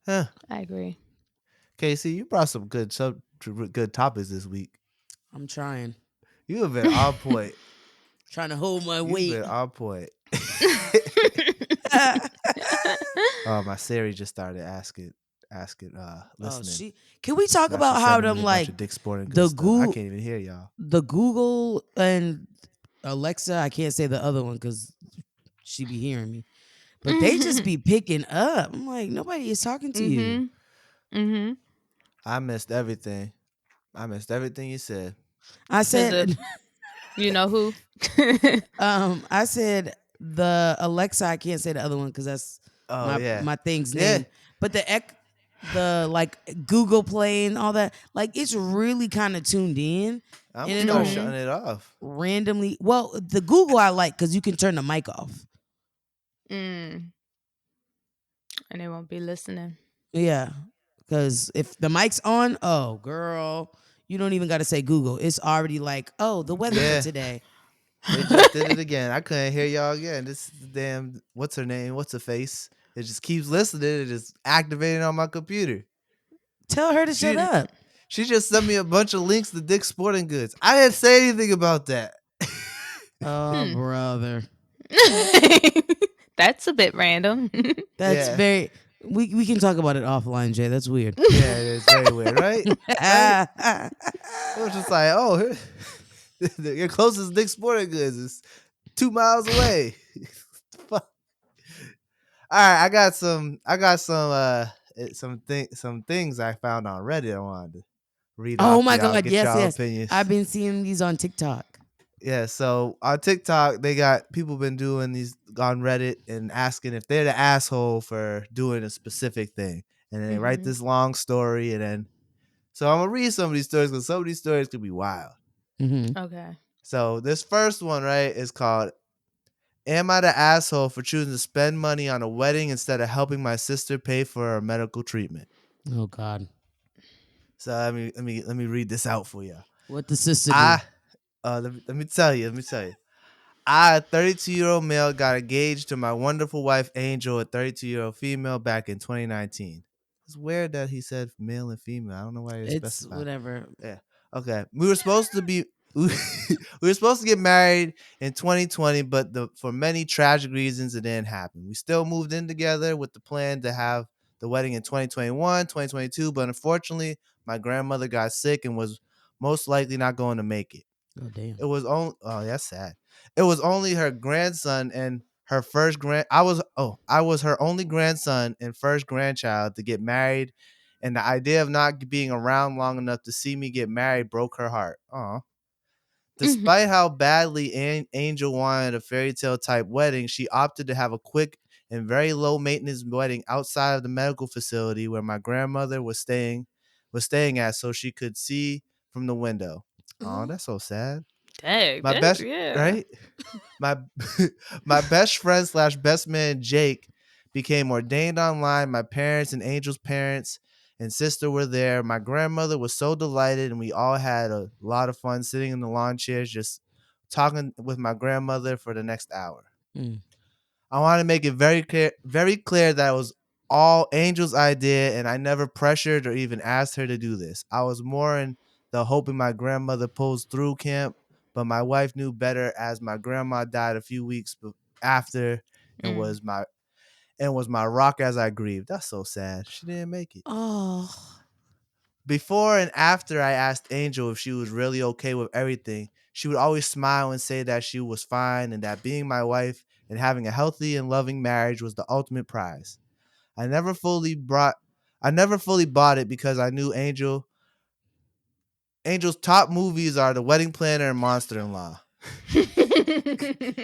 Huh. I agree. Casey, you brought some good topics this week. I'm trying. You have been on point. Trying to hold my You've weight. been on point. Oh, my Siri just started Oh, listening. can we talk Now she's about how sending me them a bunch like of Dick Sporting good the stuff. I Google can't even hear y'all. the Google and Alexa, I can't say the other one because she be hearing me. But they just be picking up. I'm like, nobody is talking to you. Mhm. Mhm. I missed everything. I missed everything you said. I Cuz of said you know who? I said the Alexa, I can't say the other one because that's Oh my yeah. thing's Yeah. name. But the like Google Play and all that, like it's really kind of tuned in I'm and gonna start it'll shutting Mhm. it off. randomly well, the Google I like because you can turn the mic off. Mm. And they won't be listening. Yeah. Cause if the mic's on, oh girl, you don't even gotta say Google. It's already like, oh, the weather for Yeah. today. It just did it again. I couldn't hear y'all again. This is the damn what's her name? What's her face? It just keeps listening. It just activating on my computer. Tell her to shut She up. she just sent me a bunch of links to Dick's Sporting Goods. I didn't say anything about that. Oh Hmm. brother. That's a bit random. That's Yeah. very we can talk about it offline, Jay. That's weird. Yeah, it is very weird, right? Right? It was just like, oh, your closest Dick's Sporting Goods is 2 miles away. Fuck. All right, some things I found on Reddit I wanted to read Oh off to my y'all, god, get yes, y'all yes. I've opinions. been seeing these on TikTok. Yeah, so on TikTok, they got people been doing these on Reddit and asking if they're the asshole for doing a specific thing. And then they write Mhm. this long story and then so I'm gonna read some of these stories because some of these stories could be wild. Mm-hmm. Okay. So this first one, right, is called Am I the asshole for choosing to spend money on a wedding instead of helping my sister pay for her medical treatment? Oh God. So let me read this out for you. What the sister do? I let me tell you. I, a 32-year-old male, got engaged to my wonderful wife Angel, a 32-year-old female, back in 2019. It's weird that he said male and female. I don't know why he It's specified. whatever. Yeah. Okay. We were supposed to be we were supposed to get married in 2020, but for many tragic reasons it didn't happen. We still moved in together with the plan to have the wedding in 2021, 2022, but unfortunately, my grandmother got sick and was most likely not going to make it. Oh damn. It was only that's sad. It was only her grandson and her first I was her only grandson and first grandchild to get married, and the idea of not being around long enough to see me get married broke her heart. Aw. Mhm. Despite how badly Angel wanted a fairy tale type wedding, she opted to have a quick and very low maintenance wedding outside of the medical facility where my grandmother was staying at so she could see from the window. Oh, Oh. that's so sad. Dang, My that best yeah. right? My my best friend slash best man Jake became ordained online. My parents and Angel's parents and sister were there. My grandmother was so delighted, and we all had a lot of fun sitting in the lawn chairs, just talking with my grandmother for the next hour. Mm. I want to make it very clear that it was all Angel's idea, and I never pressured or even asked her to do this. I was more in the hoping my grandmother pulls through camp, but my wife knew better as my grandma died a few weeks after, and Mm. was my rock as I grieved. That's so sad. She didn't make it. Oh. Before and after I asked Angel if she was really okay with everything, she would always smile and say that she was fine and that being my wife and having a healthy and loving marriage was the ultimate prize. I never fully brought I never fully bought it because I knew Angel's top movies are The Wedding Planner and Monster in Law.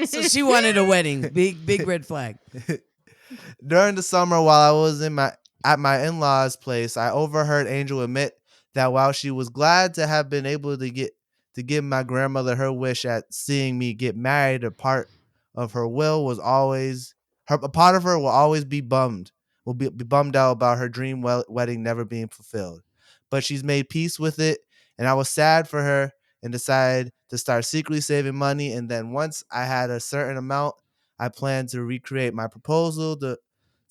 So she wanted a wedding. Big red flag. During the summer, while I was at my in-laws' place, I overheard Angel admit that while she was glad to have been able to give my grandmother her wish at seeing me get married, of her will was always a part of her will always be be bummed out about her dream wedding never being fulfilled. But she's made peace with it, and I was sad for her and decided to start secretly saving money. And then once I had a certain amount, I planned to recreate my proposal to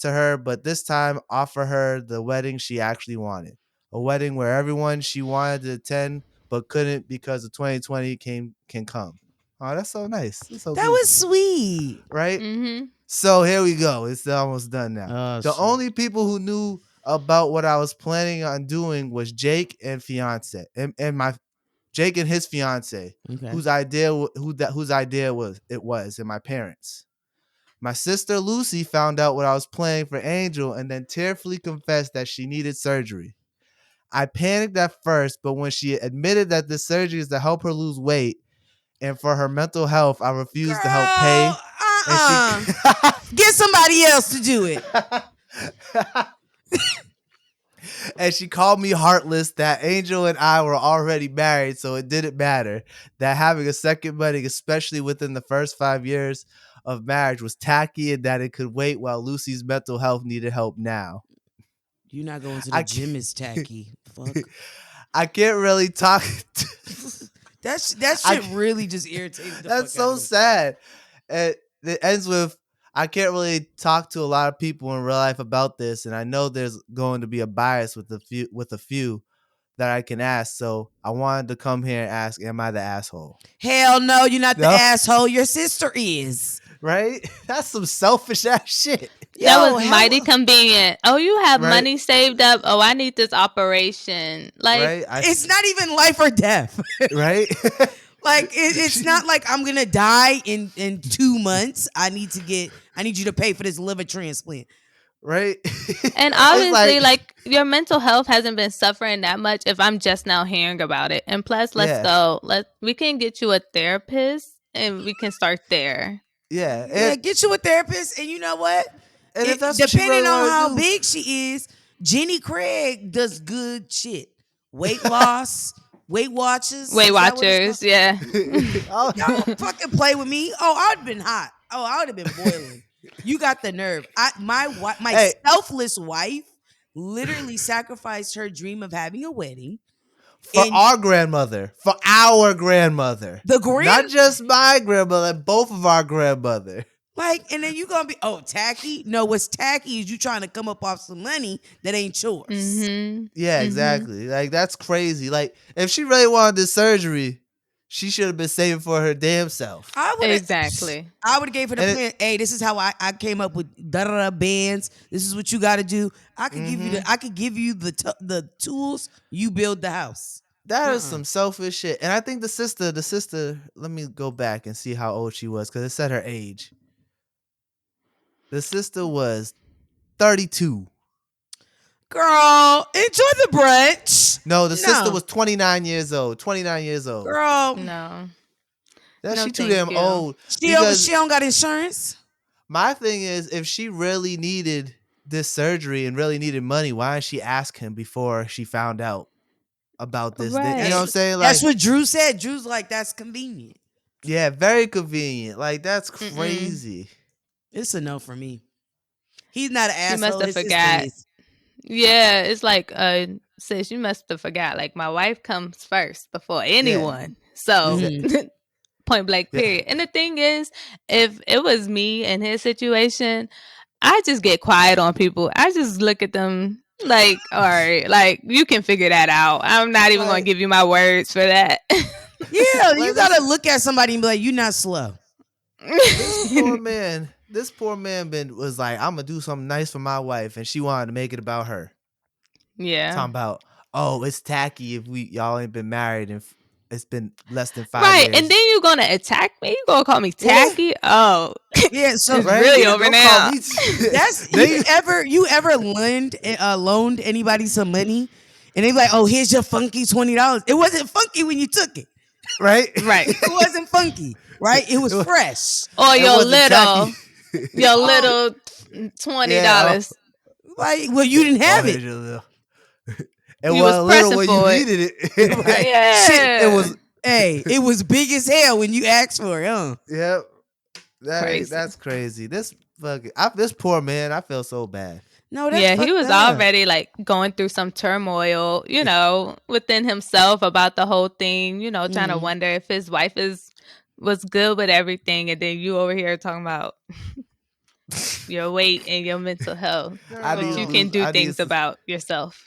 her, but this time offer her the wedding she actually wanted. A wedding where everyone she wanted to attend but couldn't because of 2020 can come. Oh, that's so nice. That's so That was beautiful. sweet. Right? Mm-hmm. So here we go. It's almost done now. Oh, The shit. only people who knew about what I was planning on doing was Jake and fiance and my Jake and his fiance, Okay. whose idea was, and my parents. My sister Lucy found out what I was planning for Angel and then tearfully confessed that she needed surgery. I panicked at first, but when she admitted that the surgery is to help her lose weight and for her mental health, I refused to help pay. And she Get somebody else to do it. and she called me heartless, that Angel and I were already married, so it didn't matter. That having a second wedding, especially within the first 5 years of marriage, was tacky, and that it could wait while Lucy's mental health needed help now. You're not going to the I gym is tacky. Fuck. I can't really talk. That shit really just irritated the fuck That's so out of me. sad. And it ends with, I can't really talk to a lot of people in real life about this, and I know there's going to be a bias with a few that I can ask. So I wanted to come here and ask, am I the asshole? Hell no, you're not No? the asshole. Your sister is. Right? That's some selfish ass shit. That Yo, was how- mighty convenient. Oh, you have Right. money saved up. Oh, I need this operation. Like, Right? It's not even life or death. Right? Like it's not like I'm gonna die in 2 months. I need you to pay for this liver transplant. Right? and It's obviously, like your mental health hasn't been suffering that much if I'm just now hearing about it. And plus, let's Yeah. go. We can get you a therapist and we can start there. Yeah. Yeah, get you a therapist, and you know what? And if that's what she Depending really on wanna how do. big she is, Jenny Craig does good shit. Weight loss, Weight Watchers, Weight is that what it's Watchers, called? yeah. Oh, Y'all don't fucking play with me. Oh, I'd have been hot. Oh, I would have been boiling. You got the nerve. My Hey. selfless wife literally sacrificed her dream of having a wedding. for And our grandmother. For our grandmother. the Not just my grandmother, both of our grandmother. like, and then you gonna be tacky? No, what's tacky is you trying to come up off some money that ain't yours. Mm-hmm. Yeah, exactly. Like, that's crazy. Like, if she really wanted this surgery, she should have been saving for her damn self. I would Exactly. I would have gave her the And plan. Hey, this is how I came up with da bands. This is what you got to do. I could give you the tools. You build the house. That is some selfish shit. And I think the sister, let me go back and see how old she was, because it said her age. The sister was 32. Girl, enjoy the brunch. No, the sister No. was 29 years old. 29 years old. Girl, No. That no, she too thank damn you. old. she don't got insurance. My thing is, if she really needed this surgery and really needed money, why didn't she ask him before she found out about this? You know what I'm saying? Like, That's what Dreu said. Drew's like, that's convenient. yeah, very convenient. Like, that's crazy. It's a no for me. He's not an asshole. must have his sister forgot. is. Yeah, it's like, sis, you must have forgot. Like, my wife comes first before anyone. So, point blank, Yeah. period. And the thing is, if it was me in his situation, I just get quiet on people. I just look at them like, all right, like, you can figure that out. I'm not even going to give you my words for that. Yeah, you gotta look at somebody and be like, "You're not slow." This poor man was like, I'm gonna do something nice for my wife, and she wanted to make it about her. Yeah. Talking about, oh, it's tacky if y'all ain't been married and it's been less than 5 Right, years. and then you're gonna attack me. You gonna call me tacky? Oh, Yeah, so it's really Yeah, over don't now. call me that's They- you ever loaned anybody some money, and they be like, "Oh, here's your funky $20." It wasn't funky when you took it. right? Right. It wasn't funky, right? It was It, wa- fresh. Or it wasn't tacky. your Oh, little Yeah. $20. like, well, you didn't Oh, have it. here's your little. And You was well, little pressing when you for it. needed it. Right. Shit. It Yeah. was. Hey, it was big as hell when you asked for it, huh? Yep. Crazy. That's crazy. This poor man. I feel so bad. No, that's Yeah, he fucked was up. already like going through some turmoil, within himself about the whole thing, trying to Mhm. wonder if his wife was good with everything, and then you over here talking about your weight and your mental health, I need but you Girl, can to. do I need things to. about yourself.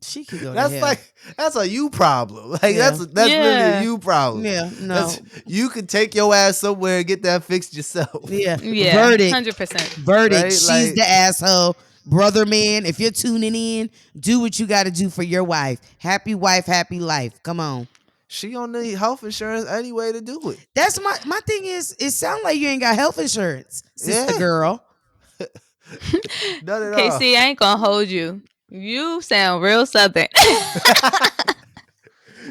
she could go to That's hell. like that's a you problem. Like Yeah. that's literally a Yeah. you problem. Yeah, That's no. you can take your ass somewhere and get that fixed yourself. Yeah. Yeah, Verdict. 100%. Verdict. Right? She's Like the asshole. Brother man, if you're tuning in, do what you got to do for your wife, happy life. Come on. she don't need health insurance anyway to do it. That's my thing is it sounds like you ain't got health insurance, sister Yeah. girl. None at all. KC, I ain't gonna hold you. You sound real southern.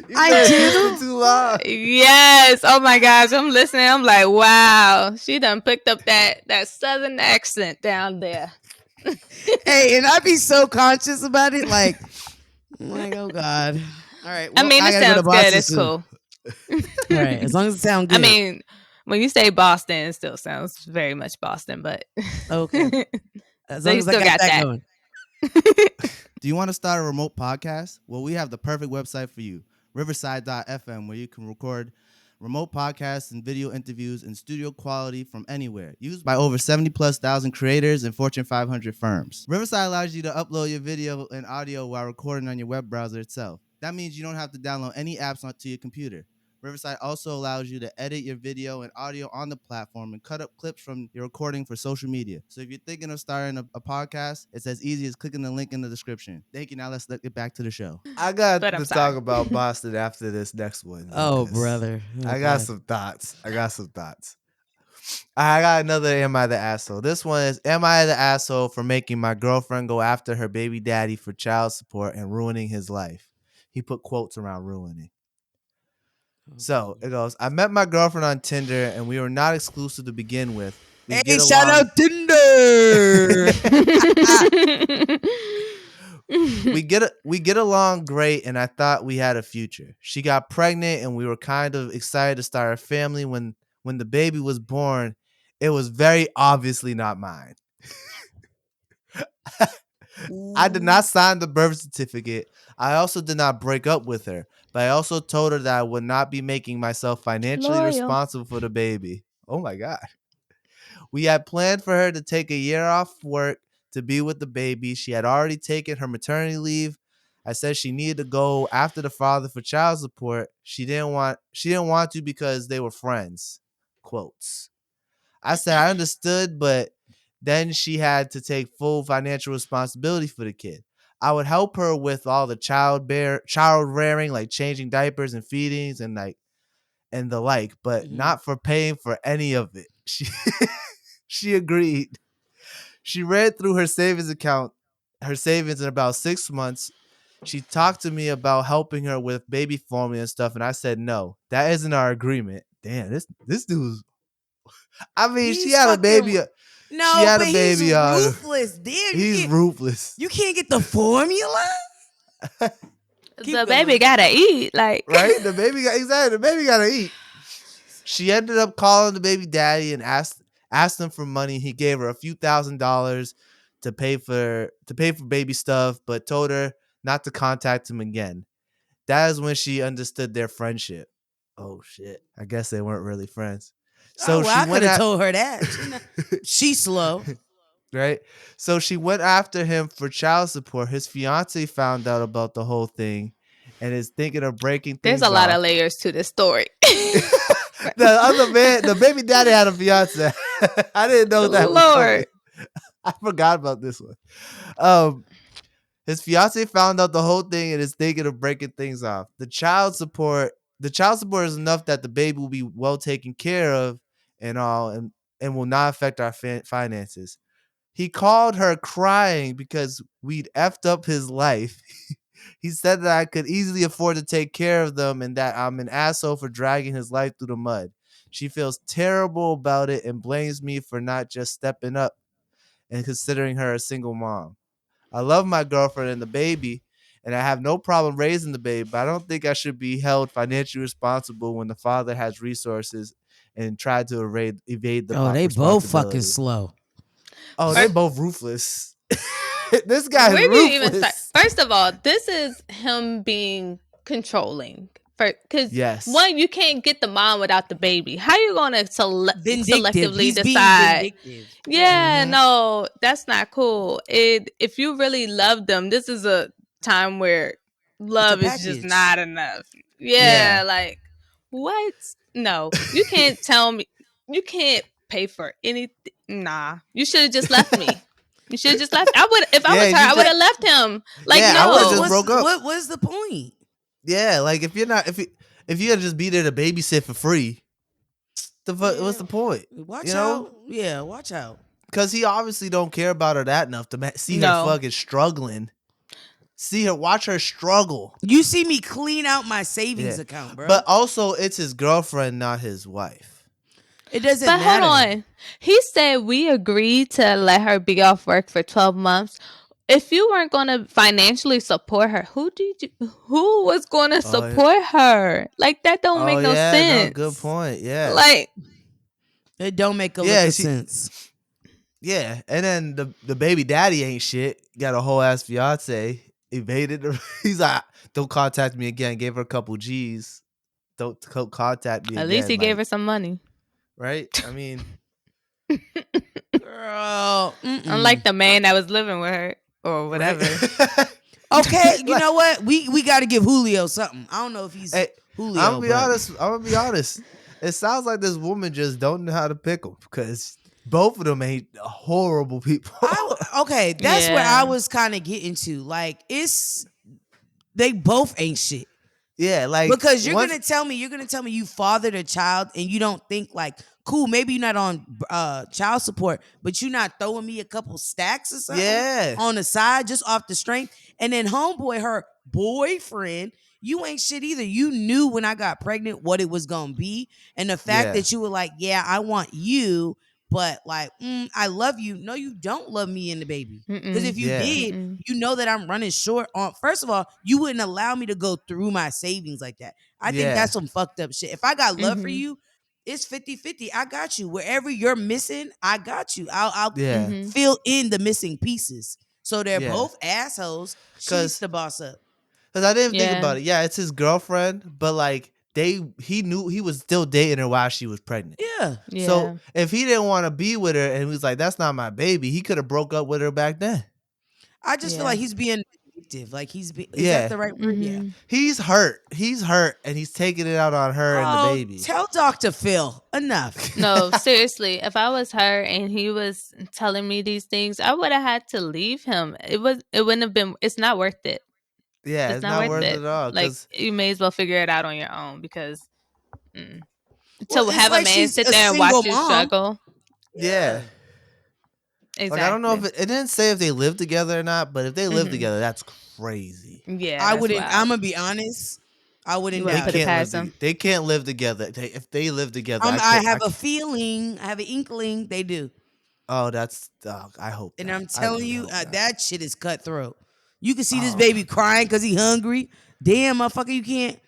You've I been in Houston do. too long. Yes. Oh my gosh. I'm listening. I'm like, wow. She done picked up that southern accent down there. Hey, and I be so conscious about it, like, I'm like, oh God. All right, I well, mean, I it gotta go to sounds good. Boston It's soon. cool. All right, as long as it sounds I good. mean, when you say Boston, it still sounds very much Boston, but Okay. As so long you as I still got got that that. going. Do you want to start a remote podcast? Well, we have the perfect website for you, riverside.fm, where you can record remote podcasts and video interviews in studio quality from anywhere, used by over 70 plus thousand creators and Fortune 500 firms. Riverside allows you to upload your video and audio while recording on your web browser itself. That means you don't have to download any apps onto your computer. Riverside also allows you to edit your video and audio on the platform and cut up clips from your recording for social media. So if you're thinking of starting a podcast, it's as easy as clicking the link in the description. Thank you. Now let's get back to the show. I got But I'm to talk sorry. about Boston after this next one. Oh, because brother. Oh, I got God. some thoughts. I got another Am I the Asshole? This one is Am I the Asshole for making my girlfriend go after her baby daddy for child support and ruining his life? He put quotes around ruining. So it goes, I met my girlfriend on Tinder and we were not exclusive to begin with. We Hey, get shout along. out Tinder. We get along great and I thought we had a future. She got pregnant and we were kind of excited to start a family when the baby was born. It was very obviously not mine. I did not sign the birth certificate. I also did not break up with her, but I also told her that I would not be making myself financially Loyal. responsible for the baby. Oh my God. We had planned for her to take a year off work to be with the baby. She had already taken her maternity leave. I said she needed to go after the father for child support. She didn't want to because they were friends. Quotes. I said I understood, but then she had to take full financial responsibility for the kid. I would help her with all the child rearing, like changing diapers and feedings and the like, but Mhm. not for paying for any of it. She agreed. She read through her savings in about 6 months. She talked to me about helping her with baby formula and stuff, and I said no. That isn't our agreement. Damn, this dude's. I mean, He's fucking. She No, had but a he's baby on her. ruthless. Damn, He's ruthless, you can't get the formula. Keep The baby going. gotta eat. Like, right? The baby gotta eat. She ended up calling the baby daddy and asked him for money. He gave her a few $1,000s to pay for baby stuff, but told her not to contact him again. That is when she understood their friendship. Oh shit! I guess they weren't really friends. Oh, So well, she I could went have at told her that. She's slow. right. So she went after him for child support. His fiance found out about the whole thing, and is thinking of breaking there's a things lot of off. layers to this story. The other man, the baby daddy had a fiance. I didn't know that was coming. Lord. I forgot about this one. Um, his fiance found out the whole thing and is thinking of breaking things off. The child support is enough that the baby will be well taken care of and all, and will not affect our finances. He called her crying because we'd effed up his life. He said that I could easily afford to take care of them and that I'm an asshole for dragging his life through the mud. She feels terrible about it and blames me for not just stepping up and considering her a single mom. I love my girlfriend and the baby, and I have no problem raising the baby, but I don't think I should be held financially responsible when the father has resources and tried to evade the Oh, they both fucking responsibility. slow. Oh, Fir- they both ruthless. This guy's Where do you even start? ruthless. First of all, this is him being controlling. Because Yes. one, you can't get the mom without the baby. How you gonna Vindictive. selectively He's being decide? vindictive. Yeah. Yeah, no, that's not cool. If you really love them, this is a time where It's a love is just package. not enough. Yeah, Yeah. like what? No, you can't tell me. You can't pay for anything. Nah, you should have just left me. You should have just left. I would, if I Yeah, was her, you I would just have left him. Like, Yeah, I would have What's just no, what's broke up. what's the point? Yeah, like if you gotta just be there to babysit for free, what's Yeah. the point? Watch You know? out. Yeah, watch out. Because he obviously don't care about her that enough to see her no. fucking struggling. Watch her struggle. You see me clean out my savings Yeah. account, bro. But also, it's his girlfriend, not his wife. it doesn't But matter. hold on. He said we agreed to let her be off work for 12 months. If you weren't going to financially support her, who was going to Oh, yeah. support her? Like that don't Oh make no yeah, no, sense. good point. Yeah, Like It don't make a Yeah, lick of she- sense. yeah. And then the baby daddy ain't shit. Got a whole ass fiance. Evaded her. He's like, don't contact me again. Gave her a couple G's. Don't contact me at again. least he gave like, her some money. right. I mean, Girl. Unlike the man that was living with her or whatever. right? Okay, you Like, know what? We got to give Julio something. I don't know if he's Hey, Julio. I'm gonna be but honest. I'm gonna be honest. It sounds like this woman just don't know how to pick them because both of them ain't horrible people. Okay, that's where Yeah. I was kind of getting to. Like, they both ain't shit. Yeah, like Because you're gonna tell me you fathered a child and you don't think like, cool, maybe you're not on child support, but you're not throwing me a couple stacks or something Yeah. on the side just off the strength. And then homeboy, her boyfriend, you ain't shit either. You knew when I got pregnant what it was gonna be, and the fact Yeah. that you were like, yeah, I want you, but like, I love you. No, you don't love me and the baby. Because if you Yeah. did, you know that I'm running short on. First of all, you wouldn't allow me to go through my savings like that. I think Yeah. that's some fucked up shit. If I got love for Mhm. you, it's 50-50. I got you. Wherever you're missing, I got you. I'll Yeah. Mhm. fill in the missing pieces. So they're Yeah. both assholes. She's 'Cause- the boss up. Because I didn't think Yeah. about it. Yeah, it's his girlfriend, but like he knew he was still dating her while she was pregnant. Yeah. Yeah. So if he didn't want to be with her and he was like, "That's not my baby," he could have broke up with her back then. I just feel Yeah. like he's being vindictive. Like is Yeah. that the right word? Yeah. Mhm. He's hurt. He's hurt, and he's taking it out on her and the baby. Tell Dr. Phil. Enough. No, seriously. If I was her and he was telling me these things, I would have had to leave him. It wouldn't have been. It's not worth it. Yeah, It's not worth it. at all. Like Because you may as well figure it out on your own because Well, to it's have a like man she's sit a there and single watch you mom. struggle. yeah. Exactly. Like I don't know if it didn't say if they live together or not, but if they live Mhm. together, that's crazy. Yeah, I that's wouldn't. wild. I'm gonna be honest. I wouldn't You They wouldn't doubt put it it. can't live. past them. They can't live together. If they live together, I have a feeling. I have an inkling. They do. Oh, that's. I hope. And not. I'm I telling really you, hope not. that shit is cutthroat. You can see this Oh. baby crying because he hungry. Damn, motherfucker, you can't.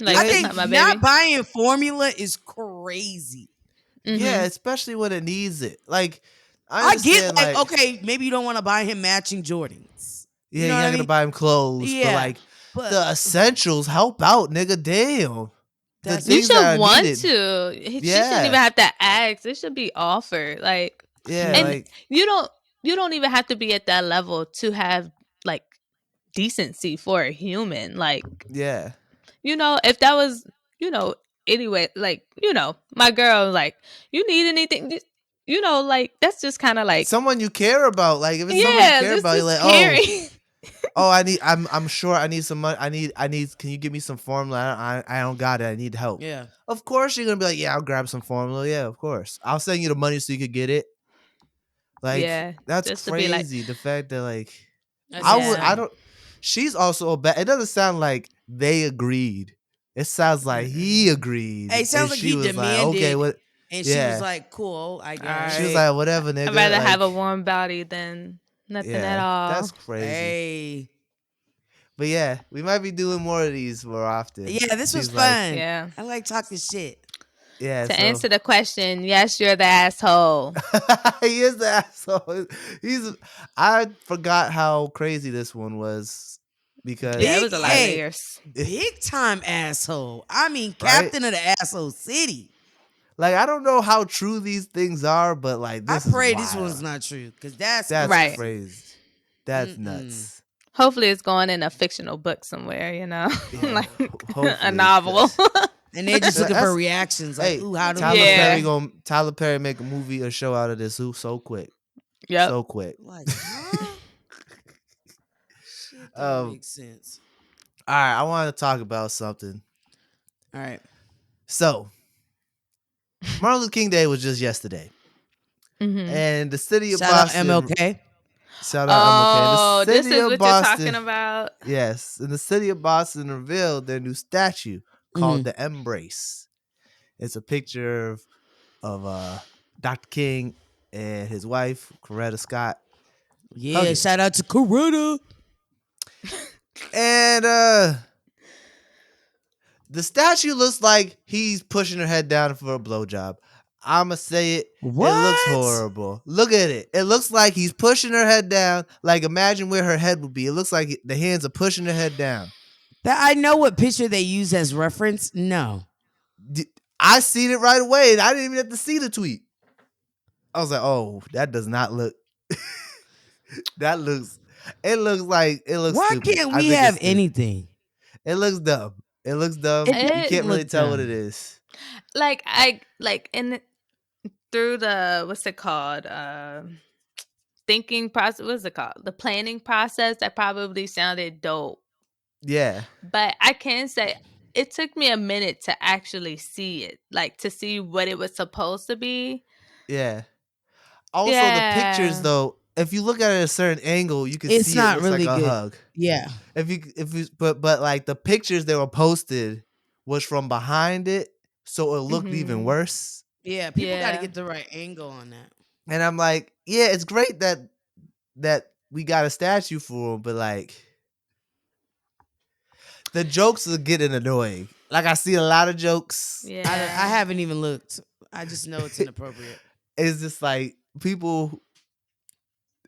Like I that's think not my not baby. buying formula is crazy. Yeah, Mhm. especially when it needs it. Like I I get understand, like, okay, maybe you don't want to buy him matching Jordans. yeah, You know you're what not I gonna mean? buy him clothes, but Yeah, like but the essentials help out, nigga. Damn, the That's- You things that should are want needed. to. She shouldn't Yeah. even have to ask. It should be offered. Like, Yeah, and like you don't even have to be at that level to have like decency for a human. Like, yeah, if that was, anyway, like, my girl, like, you need anything, like, that's just kind of like, someone you care about. Like if it's someone you yeah, care this about, you're is like, caring. I'm sure I need some money. I need. Can you give me some formula? I don't got it. I need help. yeah. Of course you're gonna be like, yeah, I'll grab some formula. Yeah, of course. I'll send you the money so you could get it. Like Yeah, that's just to be like, crazy. The fact that like That's I would. Yeah. I insane. don't. she's also a bad. It doesn't sound like they agreed. It sounds like he agreed, Hey, it and sounds like she he was like, "Okay, demanded, what?" and she was Yeah, like, "Cool, I she was guess." like, "Whatever, I'd nigga." rather have Like, a warm body than nothing at yeah, all. that's crazy. Hey, But yeah, we might be doing more of these more often. yeah, this was Seems like, fun. Yeah. I like talking shit. yeah. To So answer the question, yes, you're the asshole. he is the asshole. He's. I forgot how crazy this one was Yeah, it because Big, was a lot of I hey, layers. big time asshole. I mean, right. captain of the asshole city. Like I don't know how true these things are, but like I this is pray this wild. one's not true, because that's That's Right. crazy. crazy. That's Mm-mm. nuts. Hopefully, it's going in a fictional book somewhere, Yeah, like a hopefully. novel. And they're just looking for That's reactions, like, hey, ooh, how do we Tyler know? Perry Yeah. gonna Tyler Perry make a movie or show out of this so quick. Yep. So quick. Like, huh? Shit don't Um make sense. all right, I want to talk about something. All right. So Martin Luther King Day was just yesterday. Hmm. And the city of Shout out Boston, MLK. shout out MLK. And the Oh, this city is of what you're talking Boston, about. yes, and the city of Boston revealed their new statue called Mhm. the Embrace. It's a picture of Dr. King and his wife, Coretta Scott, Yeah, hugging. shout out to Coretta. And the statue looks like he's pushing her head down for a blowjob. I'ma say it. It looks What? horrible. Look at it. It looks like he's pushing her head down. Like imagine where her head would be. It looks like the hands are pushing her head down. That I know what picture they use as reference. No. I seen it right away, and I didn't even have to see the tweet. I was like, "Oh, that does not look. that looks. It looks like it looks Why stupid. can't I we think it's have stupid. anything? It looks dumb. It looks dumb. It You It can't doesn't really look tell what dumb. it is. like in through the what's it called? Thinking process. What's it called? The planning process. That probably sounded dope. Yeah, But I can say it took me a minute to actually see it, like to see what it was supposed to be. yeah. Also, the pictures Yeah. though, if you look at it at a certain angle, you can It's see it not looks like really a good. hug. Yeah. But like the pictures that were posted was from behind it, so it looked even Hmm. worse. Yeah. People got to Yeah. get the right angle on that. And I'm like, yeah, it's great that we got a statue for him, but like the jokes are getting annoying. Like I see a lot of jokes. I Yeah. haven't even looked. I just know it's inappropriate. It's just like people.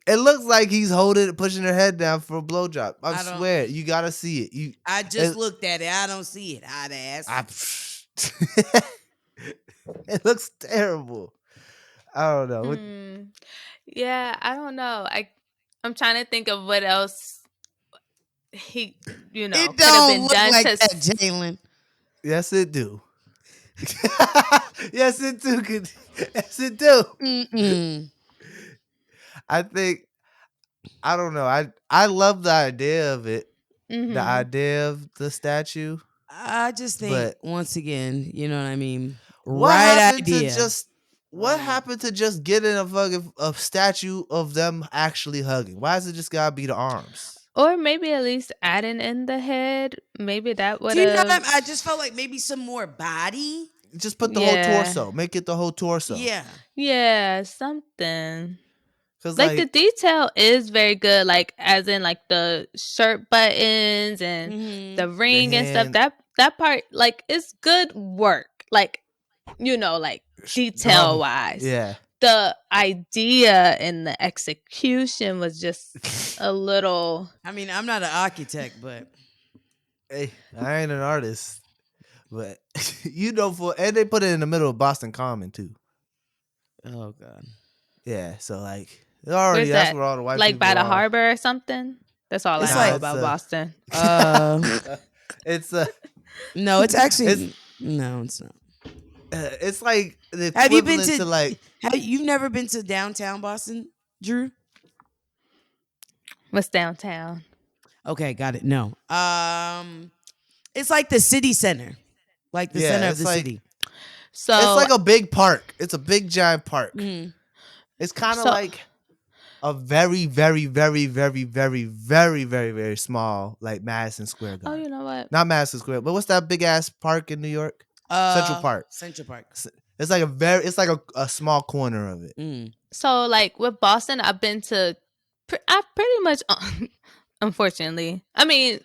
It looks like he's holding, pushing her head down for a blowjob. I I don't. swear, you gotta see it. You, I just looked at it. I don't see it. Hot ass. it looks terrible. I don't know. Hmm. Yeah, I don't know. I'm trying to think of what else he, It could have don't been look done like to. that, Jalen. Yes, it do. Yes, it do. Yes, it do. Mm-mm. I think I don't know. I love the idea of it, the Hmm. idea of the statue. I just think, But once again, you know what I mean? what Right happened to idea. just what Wrong. happened to just getting a fucking a statue of them actually hugging? Why does it just gotta be the arms? Or maybe at least adding in the head. Maybe that would Do you know what have. I just felt like maybe some more body. Just put the whole Yeah. torso. Make it the whole torso. Yeah. Yeah, something. Cause Like the like detail is very good, like as in like the shirt buttons and Mm-hmm. the the ring and stuff. hand That part, like, it's good work. Like, like detail dumb. wise. Yeah. The idea and the execution was just a little. I mean, I'm not an architect, but Hey, I ain't an artist. But and they put it in the middle of Boston Common too. oh god. Yeah, so like already Where's that's that? where all the white Like people by the are. harbor or something? That's all I It's know like about Boston. it's no, it's actually it's no, it's not. it's like the Have you been equivalent to like you've never been to downtown Boston, Drew? What's downtown? Okay, got it. No. It's like the city center. Like the center of it's the like city. So it's like a big park. It's a big giant park. Mhm. It's kind of So- like a very, very, very, very, very, very, very, very small like Madison Square Oh, Garden. you know what? Not Madison Square, but what's that big ass park in New York? Central Park. Central Park. It's like it's like a small corner of it. Mm. So, like with Boston, I've been to, I pretty much, unfortunately, I mean,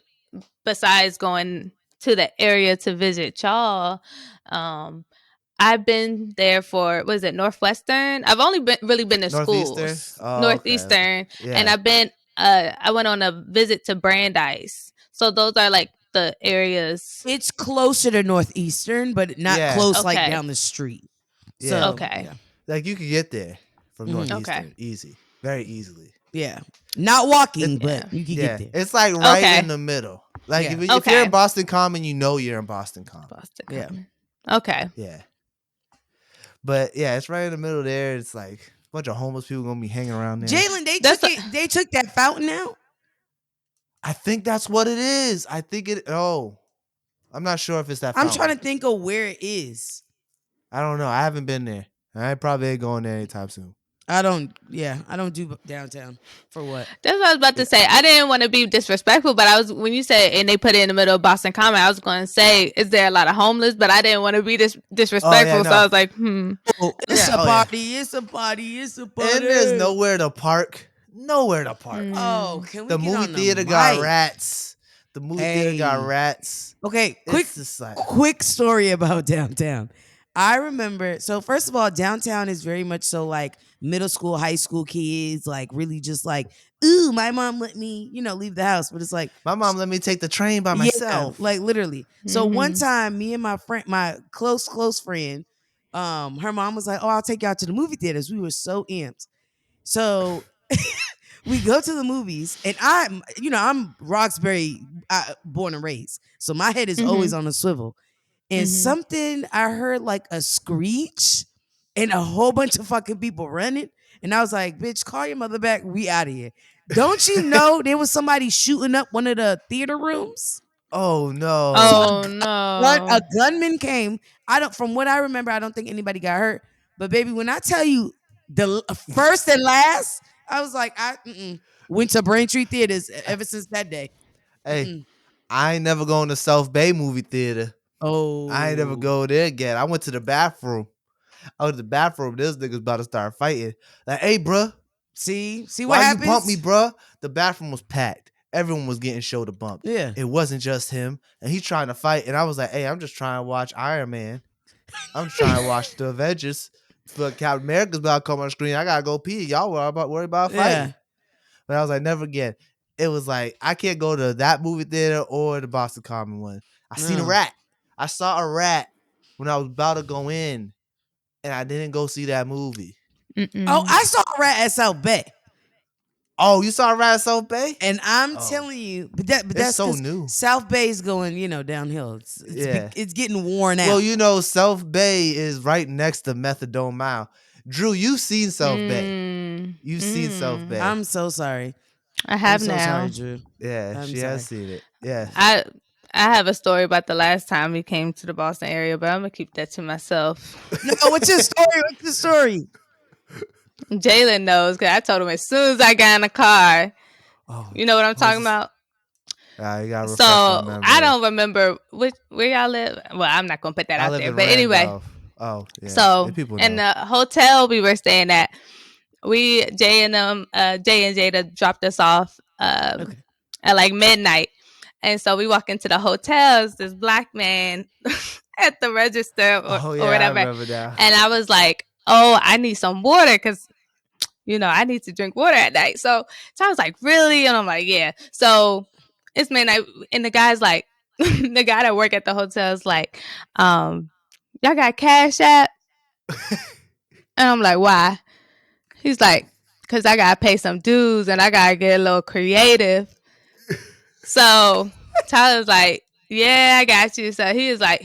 besides going to the area to visit y'all, I've been there for, was it Northwestern? I've only really been to Northeastern. schools, Oh, okay, okay. Northeastern, and Yeah. I've been. I went on a visit to Brandeis. So those are like the areas. It's closer to Northeastern, but not Yeah. close like Okay. down the street. Yeah. So, Okay. yeah. Like you could get there from Mhm. Northeastern Okay. easy, very easily. Yeah. Not walking, It- but Yeah. you can Yeah, get there. it's like right Okay. in the middle. Like Yeah. if you're Okay. in Boston Common, you know you're in Boston Common. Boston Yeah. Common. Okay. Yeah. But yeah, it's right in the middle there. It's like a bunch of homeless people gonna be hanging around there. Jalen, That's they took that fountain out. I think that's what it is. I think it. Oh, I'm not sure if it's that. I'm Fountain. trying to think of where it is. I don't know. I haven't been there. I probably ain't going there anytime soon. I don't do downtown. For what? That's what I was about to say. I didn't want to be disrespectful, but I was, when you said and they put it in the middle of Boston Common, I was going to say, is there a lot of homeless? But I didn't want to be disrespectful, so no. I was like, It's Yeah, a oh, party. It's a party. It's a party. And there's nowhere to park. Nowhere to park. Oh, can we The get movie on theater the got mic? rats. The movie theater got Hey. rats. Okay, It's just like quick story about downtown. I remember, so first of all, downtown is very much so like middle school, high school kids, like really just like, ooh, my mom let me, leave the house. But it's like, my mom let me take the train by myself. like literally. So one time, me and my friend, my close friend, her mom was like, oh, I'll take y'all to the movie theaters. We were so amped. So we go to the movies, and I'm Roxbury born and raised. So my head is always on a swivel. And something, I heard like a screech and a whole bunch of fucking people running. And I was like, bitch, call your mother back. We out of here. Don't you know there was somebody shooting up one of the theater rooms? Oh no. oh no. A gunman came. From what I remember, I don't think anybody got hurt. But baby, when I tell you the first and last, I was like, went to Braintree Theaters ever since that day. Hey, I ain't never going to South Bay movie theater. Oh, I ain't never go there again. I went to the bathroom. I went to the bathroom. This nigga's about to start fighting. Like, hey, bruh. See what Why happens? you bump me, bruh? The bathroom was packed. Everyone was getting shoulder bumped. Yeah. It wasn't just him. And he trying to fight. And I was like, hey, I'm just trying to watch Iron Man. I'm trying to watch the Avengers. For Captain America's about to come on the screen. I gotta go pee. Y'all worry about fighting. Yeah. But I was like, never again. It was like, I can't go to that movie theater or the Boston Common one. I seen a rat. I saw a rat when I was about to go in, and I didn't go see that movie. Oh, I saw a rat at South Bay. Oh, you saw a rat at South Bay? And I'm telling you, but that's so 'cause new. South Bay's going, downhill. It's getting worn out. Well, South Bay is right next to Methadone Mile. Dreu, you've seen South Bay. You've seen South Bay. I'm so sorry. I have I'm so now. sorry, Dreu. Yeah, she has seen it. Yeah. I have a story about the last time we came to the Boston area, but I'm gonna keep that to myself. No, what's your story? What's the story? Jalen knows because I told him as soon as I got in the car. Oh, You know what I'm talking about? you gotta refresh So my memory. I don't remember where y'all live. Well, I'm not gonna put that I out live there. in But anyway, Randolph. Oh, yeah. so People in know. the hotel we were staying at, Jay and Jada dropped us off at like midnight, and so we walk into the hotels. This black man at the register or whatever, I remember that. and I was like, "Oh, I need some water because." I need to drink water at night. So I was like, really? And I'm like, yeah. So it's midnight. And the guy's like, the guy that work at the hotel is like, y'all got Cash App? And I'm like, why? He's like, because I got to pay some dues and I got to get a little creative. So Tyler's like, yeah, I got you. So he was like,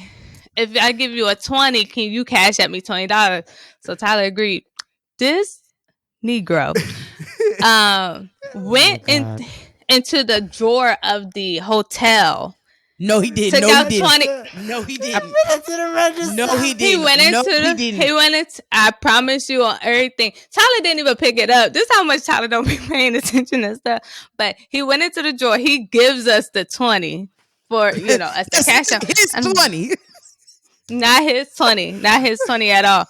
if I give you a 20, can you Cash App me $20? So Tyler agreed. This Negro went into the drawer of the hotel No, he didn't. Took No, he out didn't. 20. No, he didn't. That's in the register. No, he He didn't. went No, into he the. didn't. He went into. I promise you on everything. Tyler didn't even pick it up. This is how much Tyler don't be paying attention and stuff. But he went into the drawer. He gives us the 20 for us to That's cash out. his 20. Not his 20. Not his 20 at all.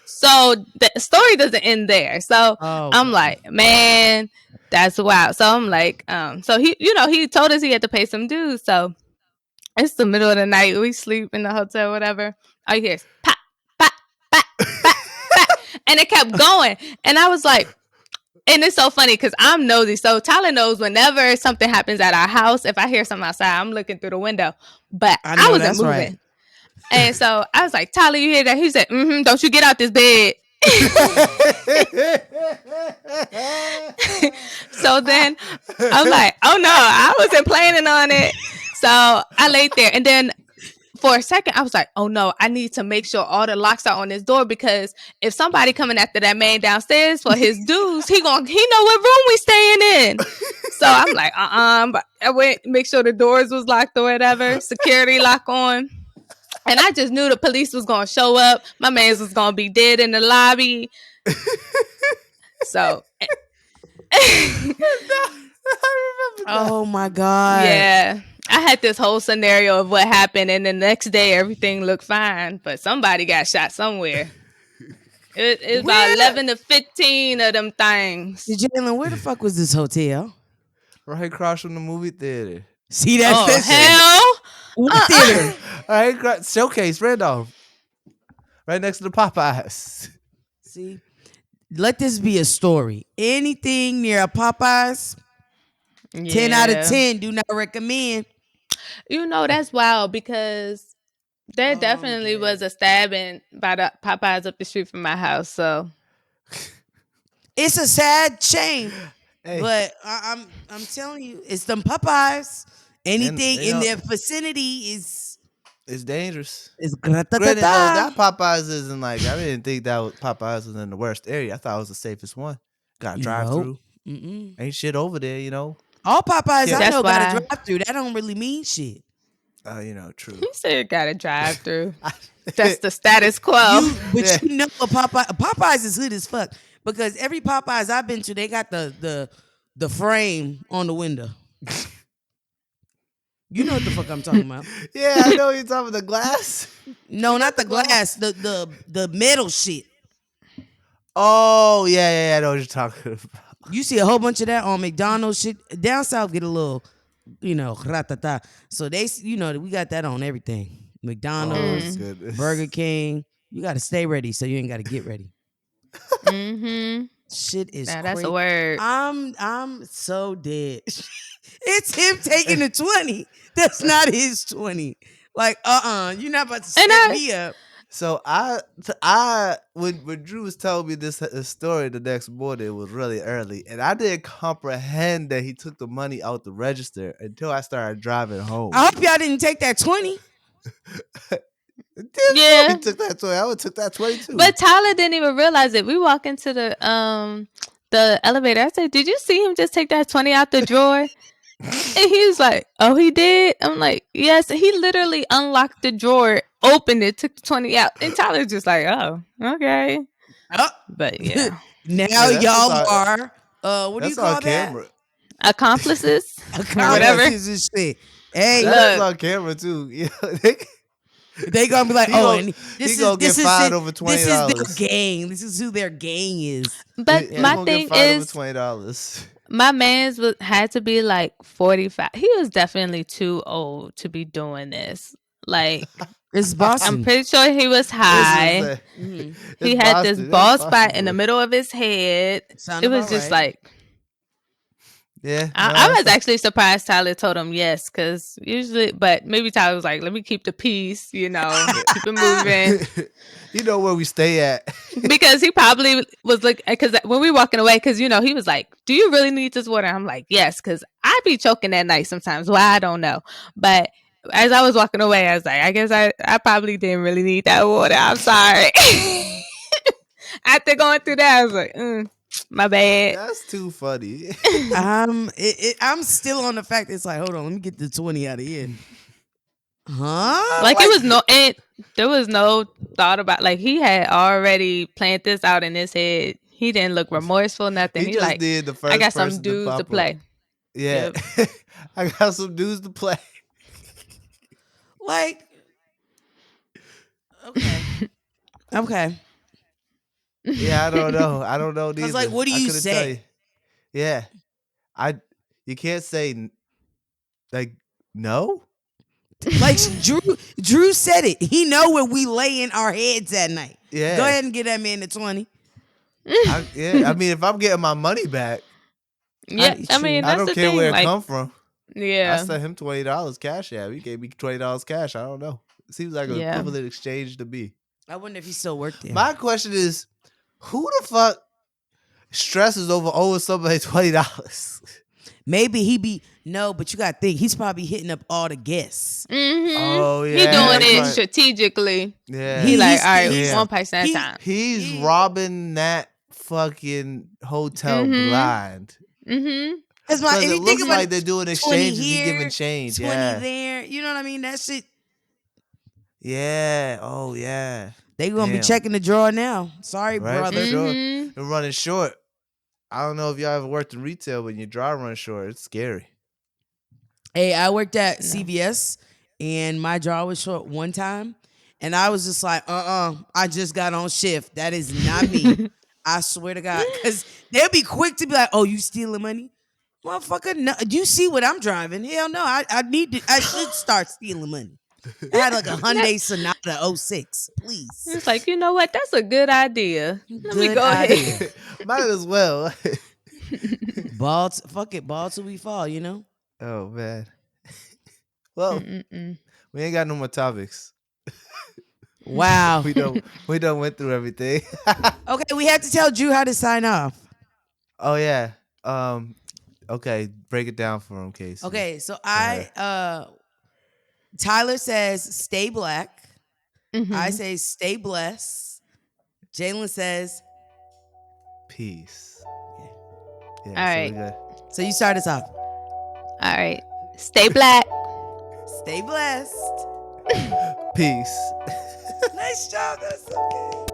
So the story doesn't end there. So Oh, I'm like, man, that's wild. So I'm like, so he told us he had to pay some dues. So it's the middle of the night. We sleep in the hotel, whatever. All you hear is pop, pop, pop, pop, pop. And it kept going. And I was like, and it's so funny because I'm nosy. So Tyler knows whenever something happens at our house, if I hear something outside, I'm looking through the window. But I wasn't that's moving. right. And so I was like, Tyler, you hear that? He said, don't you get out this bed. So then I'm like, oh no, I wasn't planning on it. So I laid there. And then for a second, I was like, oh no, I need to make sure all the locks are on this door because if somebody coming after that man downstairs for his dues, he know what room we staying in. So I'm like, but I went make sure the doors was locked or whatever, security lock on. And I just knew the police was gonna show up. My man's was gonna be dead in the lobby. So Oh my God. yeah. I had this whole scenario of what happened, and the next day everything looked fine, but somebody got shot somewhere. It's about 11 to 15 of them things. Jalen, where the fuck was this hotel? Right across from the movie theater. See that? Oh hell! What theater? Right across Showcase, Randolph. Right next to the Popeyes. See, let this be a story. Anything near a Popeyes, 10 out of 10. Do not recommend. That's wild because there definitely was a stabbing by the Popeyes up the street from my house. So it's a sad shame, Hey. but I'm telling you, it's them Popeyes. Anything And, in their vicinity is dangerous. granted, that Popeyes isn't like, I didn't think that Popeyes was in the worst area. I thought it was the safest one. Got to drive through. Ain't shit over there, All Popeyes Yeah, I know that's got a why. drive through. That don't really mean shit. True. you said got to drive through. That's the status quo. But you know what Popeyes is hood as fuck because every Popeyes I've been to, they got the frame on the window. You know what the fuck I'm talking about? Yeah, I know you're talking about the glass. No, not the glass. The metal shit. Oh yeah, I know what you're talking about. You see a whole bunch of that on McDonald's shit. Down south get a little, ratata. So they, we got that on everything. McDonald's, Goodness. Burger King. You got to stay ready, so you ain't got to get ready. Mm-hmm. Shit is Now, crazy. that's a word. I'm so dead. It's him taking the 20. That's not his 20. Like, you're not about to set me up. So when Drew was telling me this story the next morning, it was really early, and I didn't comprehend that he took the money out the register until I started driving home. I hope y'all didn't take that 20. Yeah. He took that 20. I would have took that 22. But Tyler didn't even realize it. We walk into the elevator. I said, "Did you see him just take that 20 out the drawer?" And he was like, "Oh, he did." I'm like, "Yes." He literally unlocked the drawer, opened it, took the 20 out, and Tyler's just like, "Oh, okay." But yeah, now y'all are what do you call camera. that? Accomplices, Whatever. Shit. Hey, that's on camera too. They gonna be like, this is get fined over $20. This is their gang. This is who their gang is. But my thing is, $20. my man's had to be like 45. He was definitely too old to be doing this. Like, it's Boston. I'm pretty sure he was high. He had this bald spot in the middle of his head. It was just like, yeah. I was actually surprised Tyler told him yes, because usually, but maybe Tyler was like, let me keep the peace, keep it moving. You know where we stay at. Because he probably was like, because when we walking away, because, he was like, do you really need this water? I'm like, yes, because I be choking at night sometimes. Why, I don't know. But as I was walking away, I was like, I guess I probably didn't really need that water. I'm sorry. After going through that, I was like, my bad. That's too funny. I'm still on the fact it's like, hold on, let me get the 20 out of here. Huh? Like there was no thought about, like, he had already planned this out in his head. He didn't look remorseful, nothing. He He just like, needed the I first got some person to dudes to pop up. play. Yeah. Yep. I got some dudes to play. Like, okay. Okay. Yeah, I don't know. I don't know Cause neither. like, what do I you couldn't tell you. say? Yeah. You can't say like no? Like Dreu said it. He know where we lay in our heads at night. Yeah. Go ahead and get that man the 20. I mean, if I'm getting my money back, Yeah, I True. mean, I that's don't the care thing. where it Like, come from. I yeah, sent him $20 cash. Yeah, he gave me $20 cash. I don't know. It seems like an yeah. equivalent exchange to me. I wonder if he still worked there. My question is, who the fuck stresses over owing somebody $20? Maybe he be no, but you gotta think he's probably hitting up all the guests. Oh He yeah, doing he it probably- strategically. yeah. He like, he's- all right, he's- one person at a time. He's robbing that fucking hotel blind. Cause Because if it you think looks about like it, they're doing 20 exchanges. He here, giving change. 20 Yeah. there. You know what I mean? That shit. Yeah. Oh yeah. They gonna be Damn. checking the drawer now. Sorry, Right, brother. for sure. They're running short. I don't know if y'all ever worked in retail, but when your drawer runs short, it's scary. Hey, I worked at CVS and my drawer was short one time. And I was just like, I just got on shift. That is not me. I swear to God. Because they'll be quick to be like, oh, you stealing money? Motherfucker, no. Do you see what I'm driving? Hell no. I should start stealing money. I had like a Hyundai Sonata 06. Please. It's like, you know what? That's a good idea. Let me Good go idea. ahead. Might as well. Fuck it, ball till we fall, you know? Oh man. Well, we ain't got no more topics. Wow. We don't went through everything. Okay, we have to tell Drew how to sign off. Oh yeah. Okay, break it down for him, Casey. Okay, so ahead. Tyler says stay black. I say stay blessed. Jalen says Peace. okay. Yeah, All so right. we good. So you start us off. All right. Stay black. Stay blessed. Peace. Nice job. That's okay.